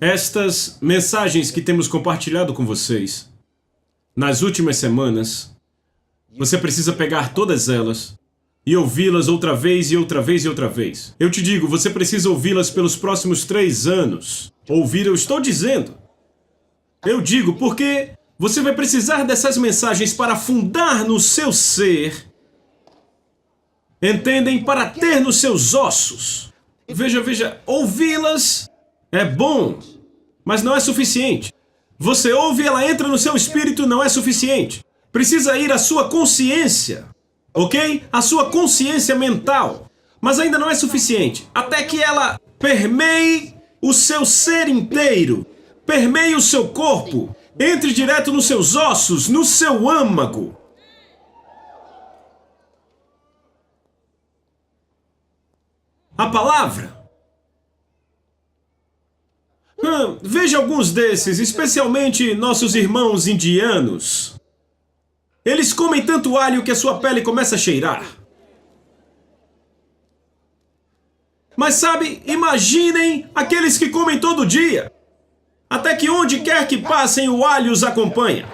Estas mensagens que temos compartilhado com vocês nas últimas semanas, você precisa pegar todas elas e ouvi-las outra vez e outra vez e outra vez. Eu te digo, você precisa ouvi-las pelos próximos 3 anos. Ouvir, eu estou dizendo. Eu digo porque você vai precisar dessas mensagens para fundar no seu ser. Entendem? Para ter nos seus ossos. Veja, ouvi-las é bom, mas não é suficiente. Você ouve e ela entra no seu espírito, não é suficiente. Precisa ir à sua consciência, ok? A sua consciência mental. Mas ainda não é suficiente. Até que ela permeie o seu ser inteiro, permeie o seu corpo, entre direto nos seus ossos, no seu âmago. A palavra Veja alguns desses, especialmente nossos irmãos indianos. Eles comem tanto alho que a sua pele começa a cheirar. Mas sabe, imaginem aqueles que comem todo dia. Até que onde quer que passem, o alho os acompanha.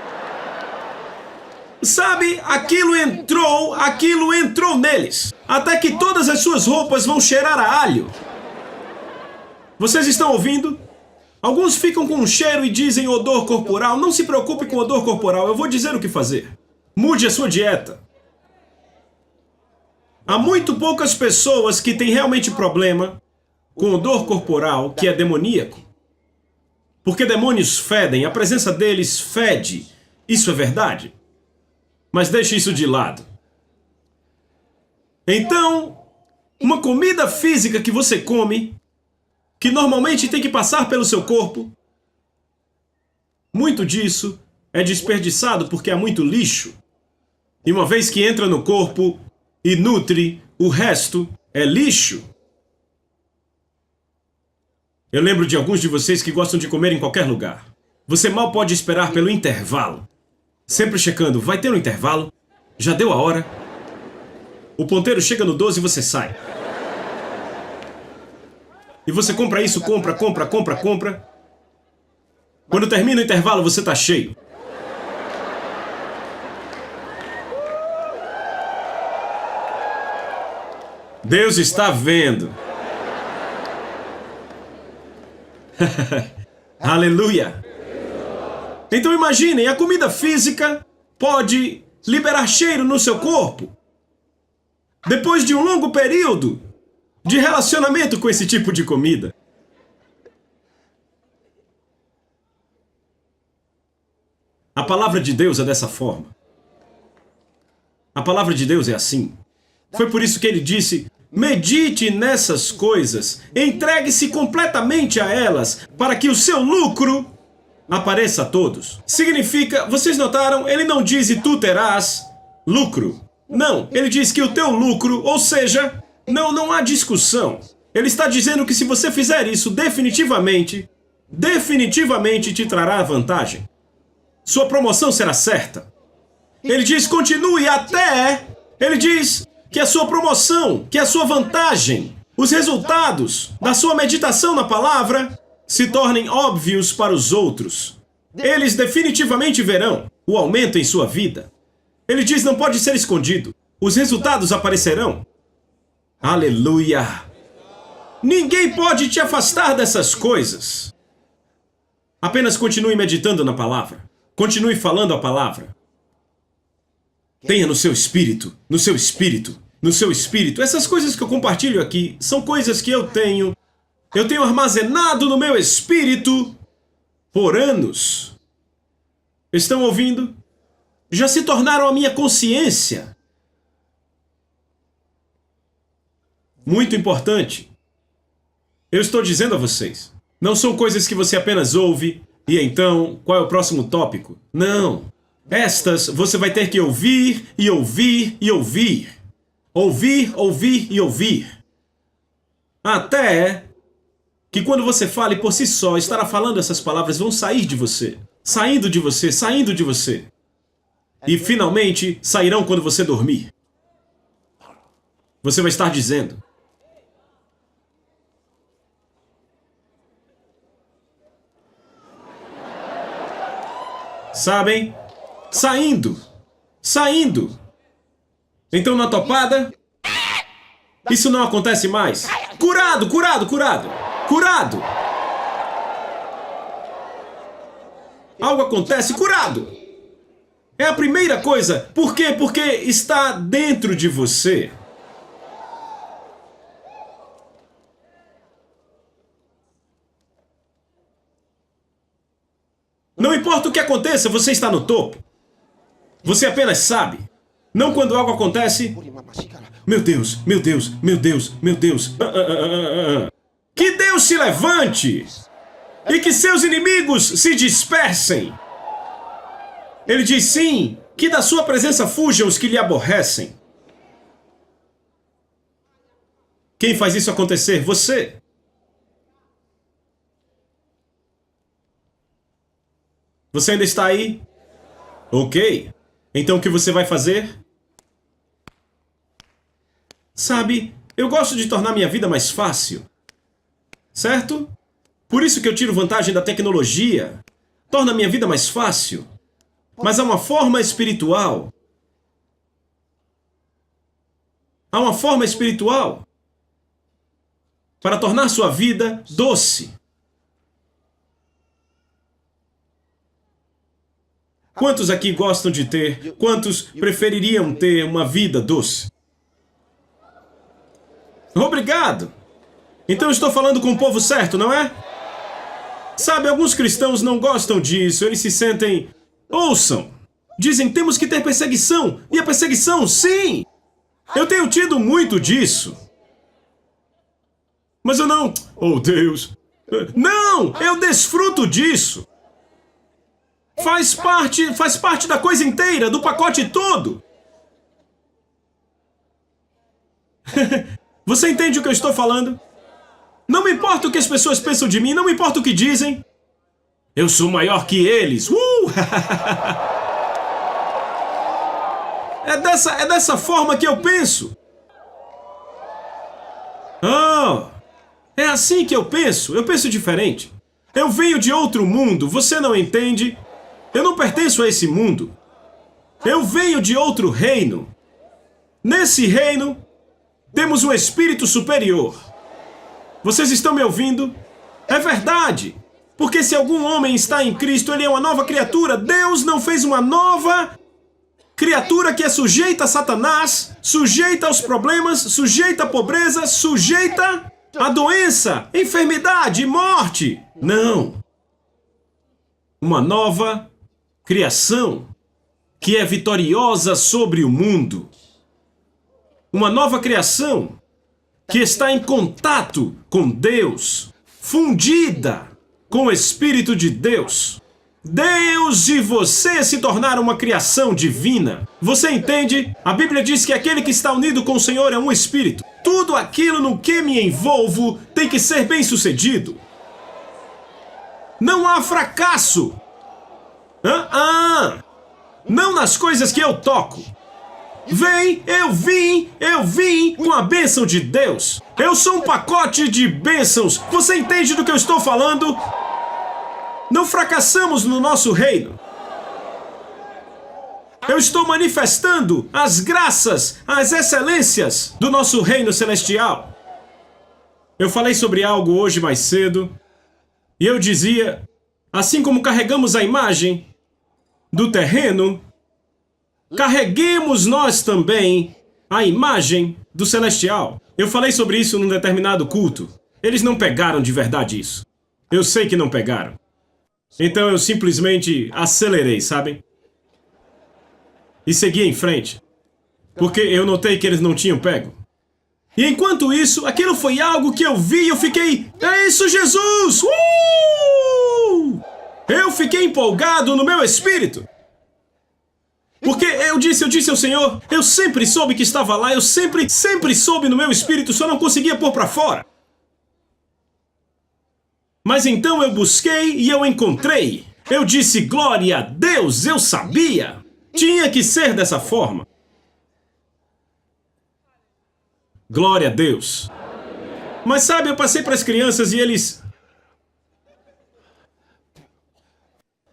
Sabe, aquilo entrou neles. Até que todas as suas roupas vão cheirar a alho. Vocês estão ouvindo? Alguns ficam com um cheiro e dizem odor corporal. Não se preocupe com odor corporal, eu vou dizer o que fazer. Mude a sua dieta. Há muito poucas pessoas que têm realmente problema com odor corporal que é demoníaco. Porque demônios fedem, a presença deles fede. Isso é verdade. Mas deixe isso de lado. Então, uma comida física que você come, que normalmente tem que passar pelo seu corpo, muito disso é desperdiçado porque há muito lixo. E uma vez que entra no corpo e nutre, o resto é lixo. Eu lembro de alguns de vocês que gostam de comer em qualquer lugar. Você mal pode esperar pelo intervalo. Sempre checando, vai ter um intervalo? Já deu a hora? O ponteiro chega no 12 e você sai. E você compra isso, compra. Quando termina o intervalo, você tá cheio. Deus está vendo. Aleluia. Então imaginem, a comida física pode liberar cheiro no seu corpo. Depois de um longo período de relacionamento com esse tipo de comida. A palavra de Deus é dessa forma. A palavra de Deus é assim. Foi por isso que ele disse: medite nessas coisas, entregue-se completamente a elas, para que o seu lucro apareça a todos. Significa, vocês notaram, ele não diz e tu terás lucro. Não, ele diz que o teu lucro, ou seja, não há discussão. Ele está dizendo que se você fizer isso, definitivamente te trará vantagem. Sua promoção será certa. Ele diz, continue até... Ele diz que a sua promoção, que a sua vantagem, os resultados da sua meditação na palavra se tornem óbvios para os outros. Eles definitivamente verão o aumento em sua vida. Ele diz, não pode ser escondido. Os resultados aparecerão. Aleluia! Ninguém pode te afastar dessas coisas. Apenas continue meditando na palavra. Continue falando a palavra. Tenha no seu espírito, no seu espírito, no seu espírito. Essas coisas que eu compartilho aqui são coisas que eu tenho armazenado no meu espírito por anos. Estão ouvindo? Já se tornaram a minha consciência. Muito importante. Eu estou dizendo a vocês, não são coisas que você apenas ouve e então, qual é o próximo tópico? Não. Estas você vai ter que ouvir e ouvir e ouvir. Ouvir, ouvir e ouvir. Até que quando você fale por si só, estará falando essas palavras vão sair de você. Saindo de você, saindo de você. E finalmente sairão quando você dormir. Você vai estar dizendo. Sabem? Saindo. Saindo. Então na topada, isso não acontece mais. Curado, curado, curado. Curado. Algo acontece, curado. É a primeira coisa. Por quê? Porque está dentro de você. Não importa o que aconteça, você está no topo. Você apenas sabe. Não quando algo acontece. Meu Deus, meu Deus, meu Deus, meu Deus. Que Deus se levante e que seus inimigos se dispersem. Ele diz sim, que da sua presença fujam os que lhe aborrecem. Quem faz isso acontecer? Você. Você ainda está aí? Ok. Então o que você vai fazer? Sabe, eu gosto de tornar minha vida mais fácil. Certo? Por isso que eu tiro vantagem da tecnologia. Torna minha vida mais fácil. Mas há uma forma espiritual. Há uma forma espiritual para tornar sua vida doce. Quantos aqui gostam de ter? Quantos prefeririam ter uma vida doce? Obrigado! Então eu estou falando com o povo certo, não é? Sabe, alguns cristãos não gostam disso, eles se sentem... Ouçam! Dizem, temos que ter perseguição. E a perseguição, sim! Eu tenho tido muito disso. Mas eu não... Oh, Deus! Não! Eu desfruto disso! Faz parte da coisa inteira, do pacote todo! Você entende o que eu estou falando? Não me importa o que as pessoas pensam de mim, não me importa o que dizem. Eu sou maior que eles. É dessa forma que eu penso. Oh, é assim que eu penso. Eu penso diferente. Eu venho de outro mundo, você não entende? Eu não pertenço a esse mundo. Eu venho de outro reino. Nesse reino, temos um espírito superior. Vocês estão me ouvindo? É verdade. Porque se algum homem está em Cristo, ele é uma nova criatura. Deus não fez uma nova criatura que é sujeita a Satanás, sujeita aos problemas, sujeita à pobreza, sujeita à doença, enfermidade, morte. Não. Uma nova criação que é vitoriosa sobre o mundo. Uma nova criação que está em contato com Deus, fundida com o Espírito de Deus. Deus e você se tornaram uma criação divina. Você entende? A Bíblia diz que aquele que está unido com o Senhor é um espírito. Tudo aquilo no que me envolvo tem que ser bem sucedido. Não há fracasso. Não nas coisas que eu toco. Eu vim com a bênção de Deus. Eu sou um pacote de bênçãos. Você entende do que eu estou falando? Não fracassamos no nosso reino. Eu estou manifestando as graças, as excelências do nosso reino celestial. Eu falei sobre algo hoje mais cedo e eu dizia, assim como carregamos a imagem do terreno, carreguemos nós também a imagem do celestial. Eu falei sobre isso num determinado culto. Eles não pegaram de verdade isso. Eu sei que não pegaram. Então eu simplesmente acelerei, sabem? E segui em frente. Porque eu notei que eles não tinham pego. E enquanto isso, aquilo foi algo que eu vi e eu fiquei... É isso, Jesus! Eu fiquei empolgado no meu espírito. Porque eu disse ao Senhor, eu sempre soube que estava lá, eu sempre soube no meu espírito, só não conseguia pôr para fora. Mas então eu busquei e eu encontrei. Eu disse, glória a Deus, eu sabia. Tinha que ser dessa forma. Glória a Deus. Mas sabe, eu passei para as crianças e eles...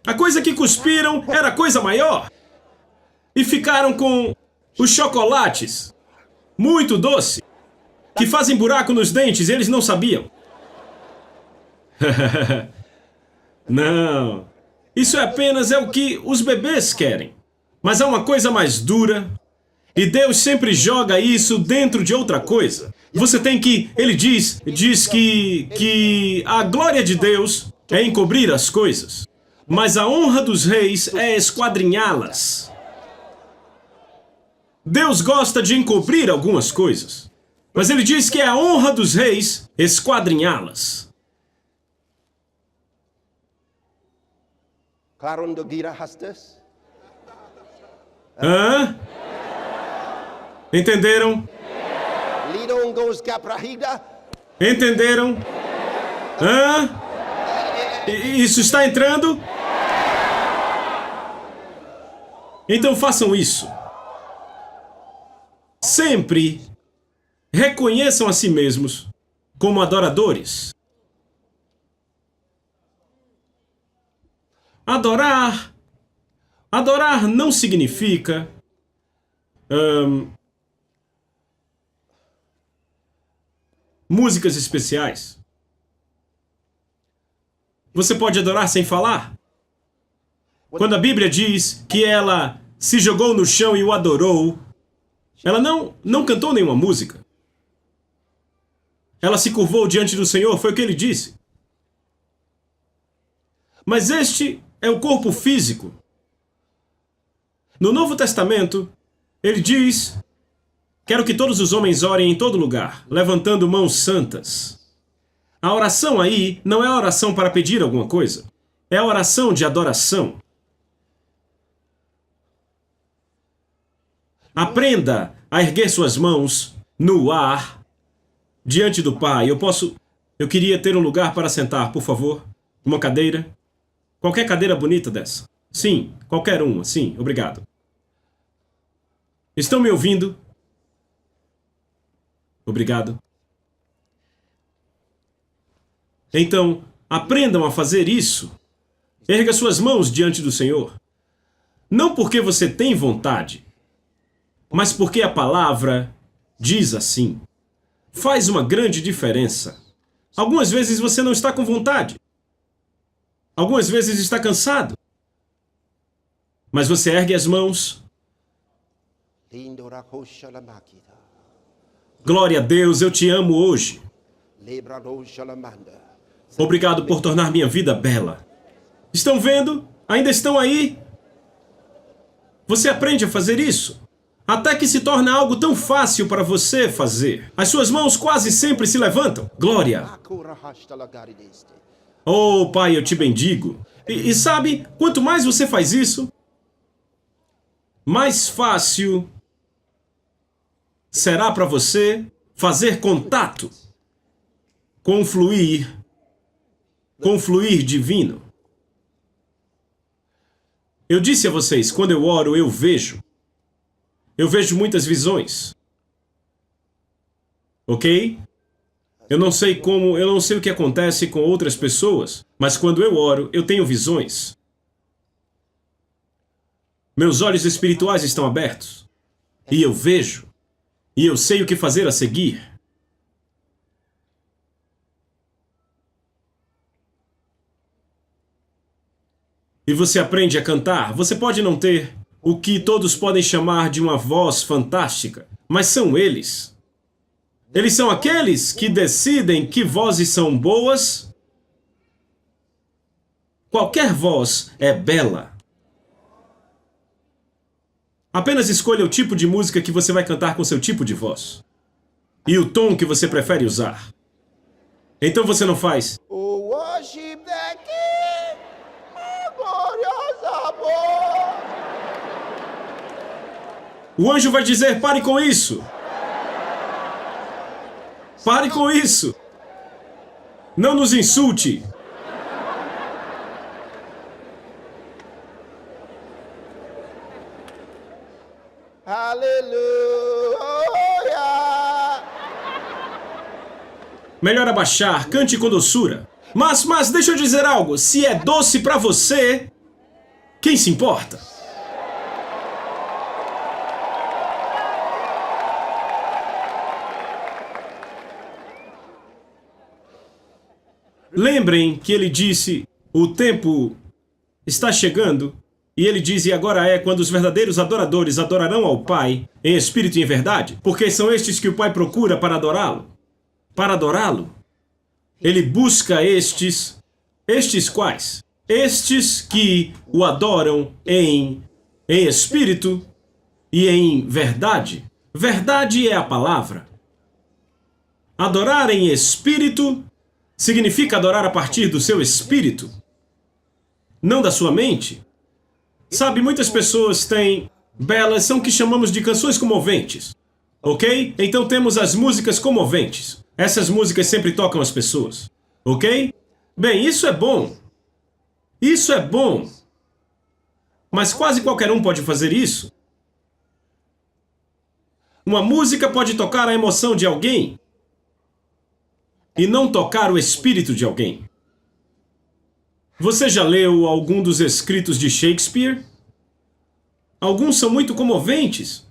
A coisa que cuspiram era coisa maior. E ficaram com os chocolates, muito doce, que fazem buraco nos dentes, eles não sabiam. Não, isso apenas é o que os bebês querem. Mas há uma coisa mais dura, e Deus sempre joga isso dentro de outra coisa. Você tem que, ele diz que a glória de Deus é encobrir as coisas, mas a honra dos reis é esquadrinhá-las. Deus gosta de encobrir algumas coisas, mas ele diz que é a honra dos reis esquadrinhá-las. Hã? Entenderam? Entenderam? Hã? Isso está entrando? Então façam isso. Sempre reconheçam a si mesmos como adoradores. Adorar não significa músicas especiais. Você pode adorar sem falar. Quando a Bíblia diz que ela se jogou no chão e o adorou, ela não cantou nenhuma música. Ela se curvou diante do Senhor, foi o que ele disse. Mas este é o corpo físico. No Novo Testamento, ele diz: quero que todos os homens orem em todo lugar, levantando mãos santas. A oração aí não é a oração para pedir alguma coisa. É a oração de adoração. Aprenda a erguer suas mãos no ar diante do Pai. Eu queria ter um lugar para sentar, por favor. Uma cadeira. Qualquer cadeira bonita dessa. Sim, qualquer uma. Sim, obrigado. Estão me ouvindo? Obrigado. Então, aprendam a fazer isso. Erga suas mãos diante do Senhor. Não porque você tem vontade, mas porque a palavra diz assim. Faz uma grande diferença. Algumas vezes você não está com vontade. Algumas vezes está cansado. Mas você ergue as mãos. Glória a Deus, eu te amo hoje. Obrigado por tornar minha vida bela. Estão vendo? Ainda estão aí? Você aprende a fazer isso. Até que se torna algo tão fácil para você fazer. As suas mãos quase sempre se levantam. Glória! Oh, Pai, eu te bendigo. E sabe, quanto mais você faz isso, mais fácil será para você fazer contato com o fluir divino. Eu disse a vocês, quando eu oro, eu vejo muitas visões. Ok? Eu não sei o que acontece com outras pessoas, mas quando eu oro, eu tenho visões. Meus olhos espirituais estão abertos. E eu vejo. E eu sei o que fazer a seguir. E você aprende a cantar. Você pode não ter o que todos podem chamar de uma voz fantástica, mas são eles. Eles são aqueles que decidem que vozes são boas. Qualquer voz é bela. Apenas escolha o tipo de música que você vai cantar com seu tipo de voz. E o tom que você prefere usar. Então você não faz. Oh, worship the King, oh, glorious above. O anjo vai dizer, pare com isso. Pare com isso. Não nos insulte. Aleluia. Melhor abaixar, cante com doçura. Mas deixa eu dizer algo. Se é doce pra você, quem se importa? Lembrem que ele disse, o tempo está chegando, e ele diz, e agora é quando os verdadeiros adoradores adorarão ao Pai, em espírito e em verdade, porque são estes que o Pai procura para adorá-lo. Para adorá-lo, ele busca estes quais? Estes que o adoram em espírito e em verdade. Verdade é a palavra. Adorar em espírito significa adorar a partir do seu espírito, não da sua mente. Sabe, muitas pessoas têm são o que chamamos de canções comoventes, ok? Então temos as músicas comoventes. Essas músicas sempre tocam as pessoas, ok? Bem, isso é bom. Isso é bom. mas quase qualquer um pode fazer isso. Uma música pode tocar a emoção de alguém e não tocar o espírito de alguém. Você já leu algum dos escritos de Shakespeare? Alguns são muito comoventes,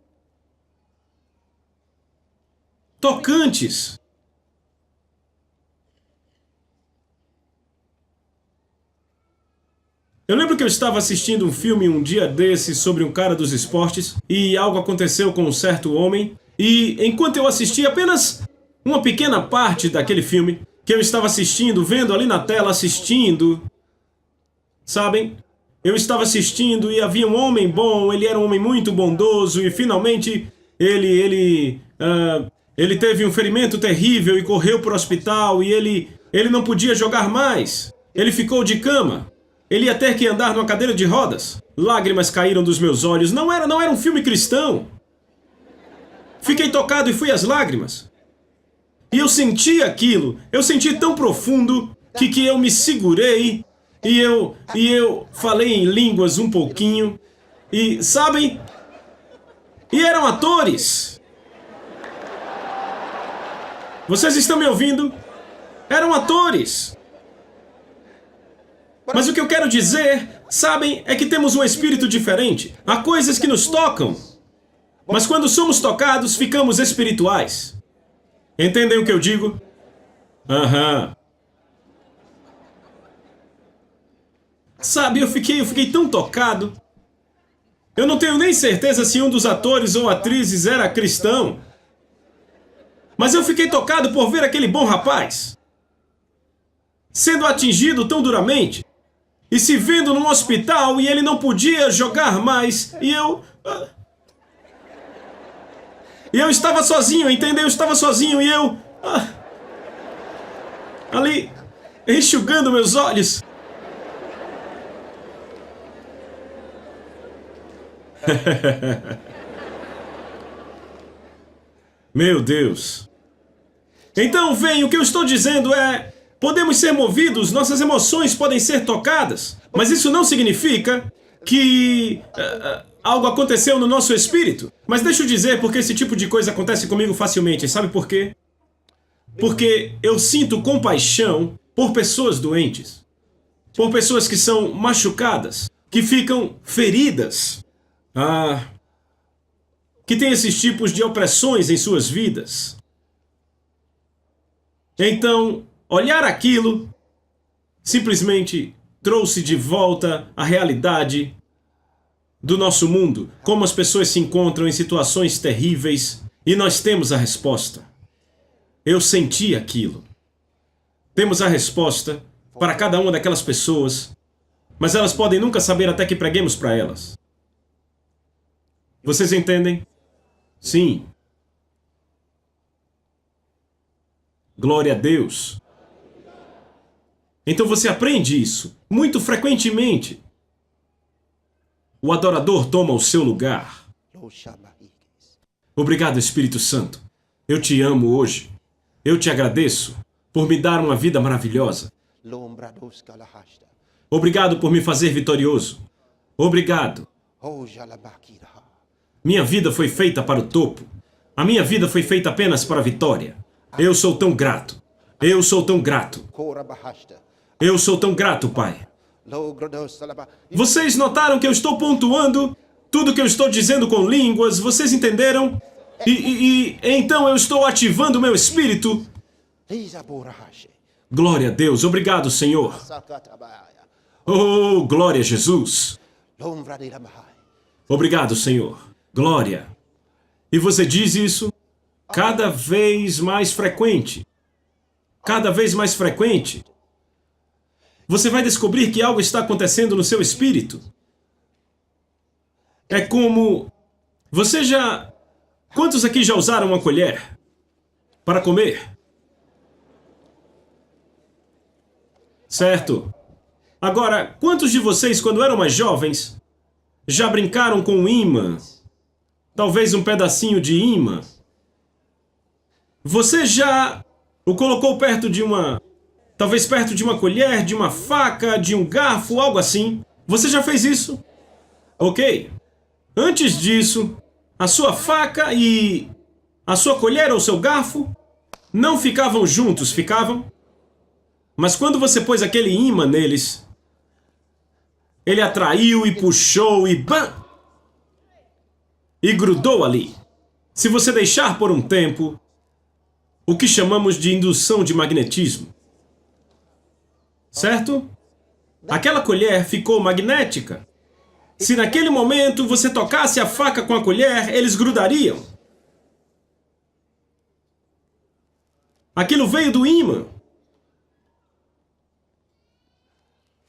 tocantes. Eu lembro que eu estava assistindo um filme um dia desses sobre um cara dos esportes e algo aconteceu com um certo homem e enquanto eu assistia apenas uma pequena parte daquele filme que eu estava assistindo, vendo ali na tela, assistindo, sabem? Eu estava assistindo e havia um homem bom, ele era um homem muito bondoso e finalmente ele teve um ferimento terrível e correu para o hospital e ele não podia jogar mais. Ele ficou de cama. Ele ia ter que andar numa cadeira de rodas. Lágrimas caíram dos meus olhos. Não era um filme cristão. Fiquei tocado e fui às lágrimas. E eu senti aquilo. Eu senti tão profundo que eu me segurei e eu falei em línguas um pouquinho. E, sabem? E eram atores. Vocês estão me ouvindo? Eram atores. Mas o que eu quero dizer, sabem, é que temos um espírito diferente. Há coisas que nos tocam. Mas quando somos tocados, ficamos espirituais. Entendem o que eu digo? Aham. Sabe, eu fiquei tão tocado. Eu não tenho nem certeza se um dos atores ou atrizes era cristão. Mas eu fiquei tocado por ver aquele bom rapaz sendo atingido tão duramente. E se vendo num hospital e ele não podia jogar mais. E eu estava sozinho, entendeu? Eu estava sozinho e eu... ali, enxugando meus olhos. Meu Deus. Então, vem, o que eu estou dizendo é... Podemos ser movidos, nossas emoções podem ser tocadas, mas isso não significa que algo aconteceu no nosso espírito. Mas deixa eu dizer porque esse tipo de coisa acontece comigo facilmente. Sabe por quê? Porque eu sinto compaixão por pessoas doentes, por pessoas que são machucadas, que ficam feridas, que têm esses tipos de opressões em suas vidas. Então... olhar aquilo simplesmente trouxe de volta a realidade do nosso mundo, como as pessoas se encontram em situações terríveis e nós temos a resposta. Eu senti aquilo. Temos a resposta para cada uma daquelas pessoas, mas elas podem nunca saber até que preguemos para elas. Vocês entendem? Sim. Glória a Deus. Então você aprende isso muito frequentemente. O adorador toma o seu lugar. Obrigado, Espírito Santo. Eu te amo hoje. Eu te agradeço por me dar uma vida maravilhosa. Obrigado por me fazer vitorioso. Obrigado. Minha vida foi feita para o topo. A minha vida foi feita apenas para a vitória. Eu sou tão grato. Eu sou tão grato. Eu sou tão grato, Pai. Vocês notaram que eu estou pontuando tudo que eu estou dizendo com línguas? Vocês entenderam? E então eu estou ativando o meu espírito. Glória a Deus. Obrigado, Senhor. Oh, glória a Jesus. Obrigado, Senhor. Glória. E você diz isso cada vez mais frequente. Cada vez mais frequente. Você vai descobrir que algo está acontecendo no seu espírito. É como... Quantos aqui já usaram uma colher para comer? Certo. Agora, quantos de vocês, quando eram mais jovens, já brincaram com um imã? Talvez um pedacinho de imã. Você já o colocou perto de uma... Talvez perto de uma colher, de uma faca, de um garfo, algo assim. Você já fez isso? Ok. Antes disso, a sua faca e a sua colher ou seu garfo não ficavam juntos, ficavam? Mas quando você pôs aquele ímã neles, ele atraiu e puxou e bam! E grudou ali. Se você deixar por um tempo, o que chamamos de indução de magnetismo. Certo? Aquela colher ficou magnética. Se naquele momento você tocasse a faca com a colher, eles grudariam. Aquilo veio do ímã.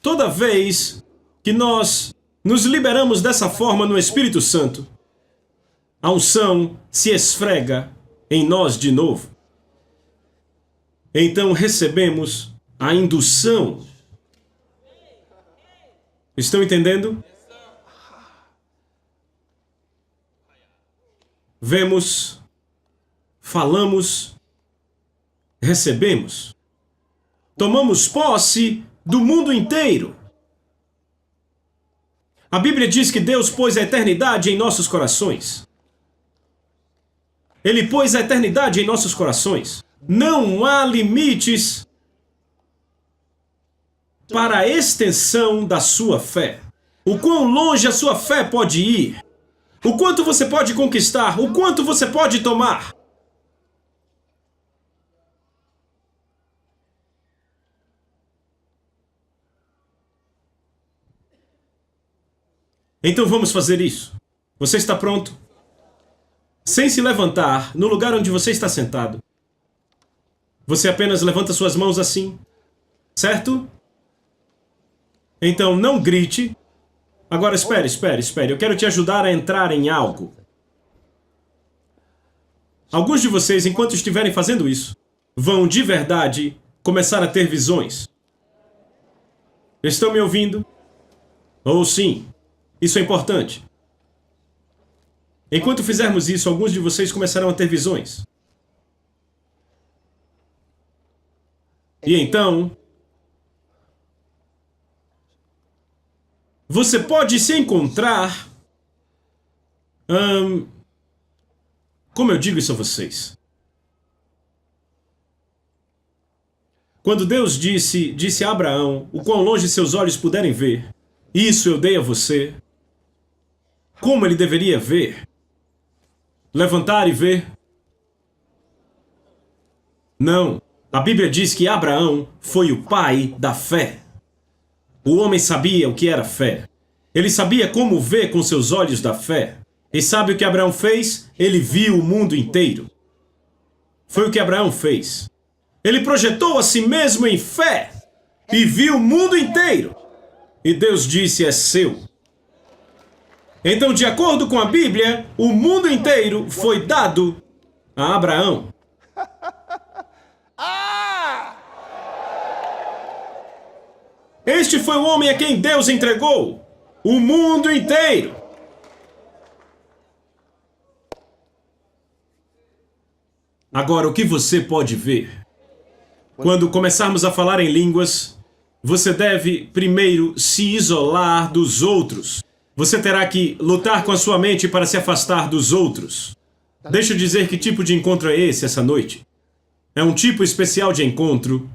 Toda vez que nós nos liberamos dessa forma no Espírito Santo, a unção se esfrega em nós de novo. Então recebemos a indução. Estão entendendo? Vemos, falamos, recebemos. Tomamos posse do mundo inteiro. A Bíblia diz que Deus pôs a eternidade em nossos corações. Ele pôs a eternidade em nossos corações. Não há limites para a extensão da sua fé. O quão longe a sua fé pode ir. O quanto você pode conquistar. O quanto você pode tomar. Então vamos fazer isso. Você está pronto? Sem se levantar, no lugar onde você está sentado. Você apenas levanta suas mãos assim. Certo? Então não grite. Agora espere. Eu quero te ajudar a entrar em algo. Alguns de vocês, enquanto estiverem fazendo isso, vão de verdade começar a ter visões. Estão me ouvindo? Ou sim. Isso é importante. Enquanto fizermos isso, alguns de vocês começarão a ter visões. E então, você pode se encontrar... como eu digo isso a vocês? Quando Deus disse a Abraão, o quão longe seus olhos puderem ver, isso eu dei a você. Como ele deveria ver? Levantar e ver? Não. A Bíblia diz que Abraão foi o pai da fé. O homem sabia o que era fé. Ele sabia como ver com seus olhos da fé. E sabe o que Abraão fez? Ele viu o mundo inteiro. Foi o que Abraão fez. Ele projetou a si mesmo em fé e viu o mundo inteiro. E Deus disse, é seu. Então, de acordo com a Bíblia, o mundo inteiro foi dado a Abraão. Este foi o homem a quem Deus entregou o mundo inteiro. Agora, o que você pode ver? Quando começarmos a falar em línguas, você deve primeiro se isolar dos outros. Você terá que lutar com a sua mente para se afastar dos outros. Deixa eu dizer que tipo de encontro é esse essa noite. É um tipo especial de encontro,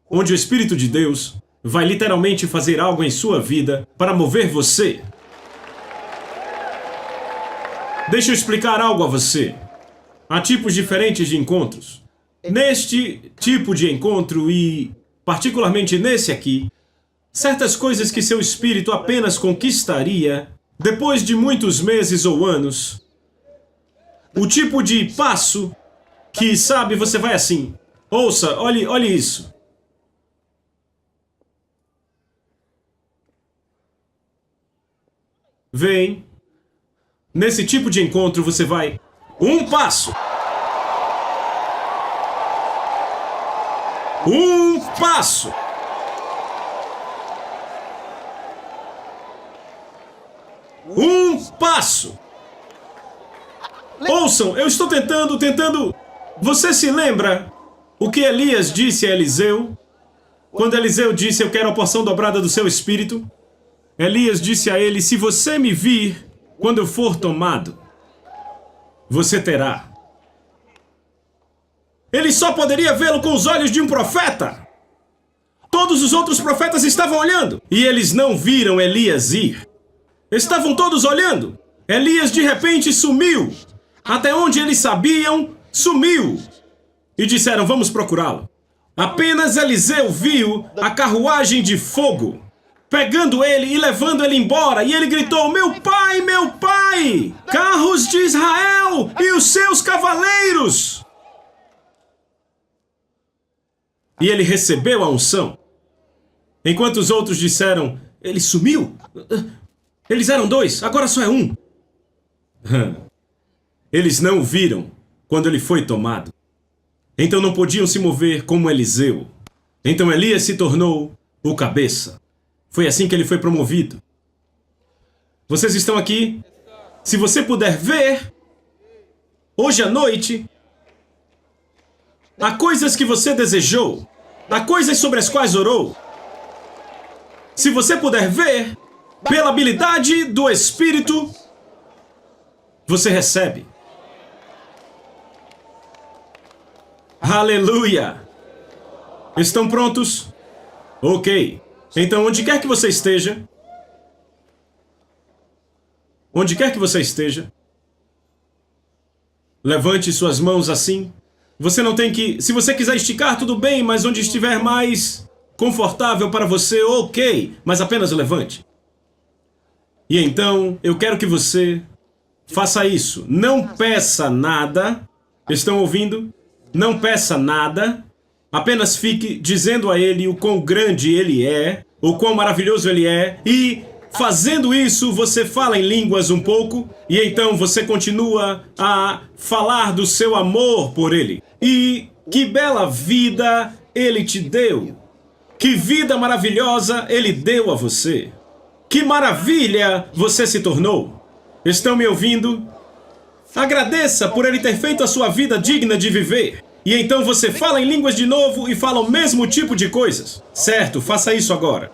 onde o Espírito de Deus vai literalmente fazer algo em sua vida para mover você. Deixa eu explicar algo a você. Há tipos diferentes de encontros. Neste tipo de encontro e, particularmente nesse aqui, certas coisas que seu espírito apenas conquistaria depois de muitos meses ou anos. O tipo de passo que, sabe, você vai assim. Ouça, olhe isso. Vem. Nesse tipo de encontro você vai um passo. Um passo. Um passo. Ouçam, eu estou tentando... Você se lembra o que Elias disse a Eliseu? Quando Eliseu disse, eu quero a porção dobrada do seu espírito? Elias disse a ele: se você me vir quando eu for tomado, você terá. Ele só poderia vê-lo com os olhos de um profeta. Todos os outros profetas estavam olhando e eles não viram Elias ir. Estavam todos olhando. Elias de repente sumiu. Até onde eles sabiam, sumiu. E disseram: vamos procurá-lo. Apenas Eliseu viu a carruagem de fogo pegando ele e levando ele embora. E ele gritou: meu pai, carros de Israel e os seus cavaleiros. E ele recebeu a unção. Enquanto os outros disseram: ele sumiu? Eles eram 2, agora só é 1. Eles não o viram quando ele foi tomado. Então não podiam se mover como Eliseu. Então Elias se tornou o cabeça. Foi assim que ele foi promovido. Vocês estão aqui? Se você puder ver, hoje à noite, há coisas que você desejou, há coisas sobre as quais orou. Se você puder ver, pela habilidade do Espírito, você recebe. Aleluia! Estão prontos? Ok. Então, onde quer que você esteja, levante suas mãos assim. Você não tem que... Se você quiser esticar, tudo bem, mas onde estiver mais confortável para você, ok. Mas apenas levante. E então, eu quero que você faça isso. Não peça nada. Estão ouvindo? Não peça nada. Apenas fique dizendo a ele o quão grande ele é, o quão maravilhoso ele é, e fazendo isso você fala em línguas um pouco, e então você continua a falar do seu amor por ele. E que bela vida ele te deu. Que vida maravilhosa ele deu a você. Que maravilha você se tornou. Estão me ouvindo? Agradeça por ele ter feito a sua vida digna de viver. E então você fala em línguas de novo e fala o mesmo tipo de coisas. Certo, faça isso agora.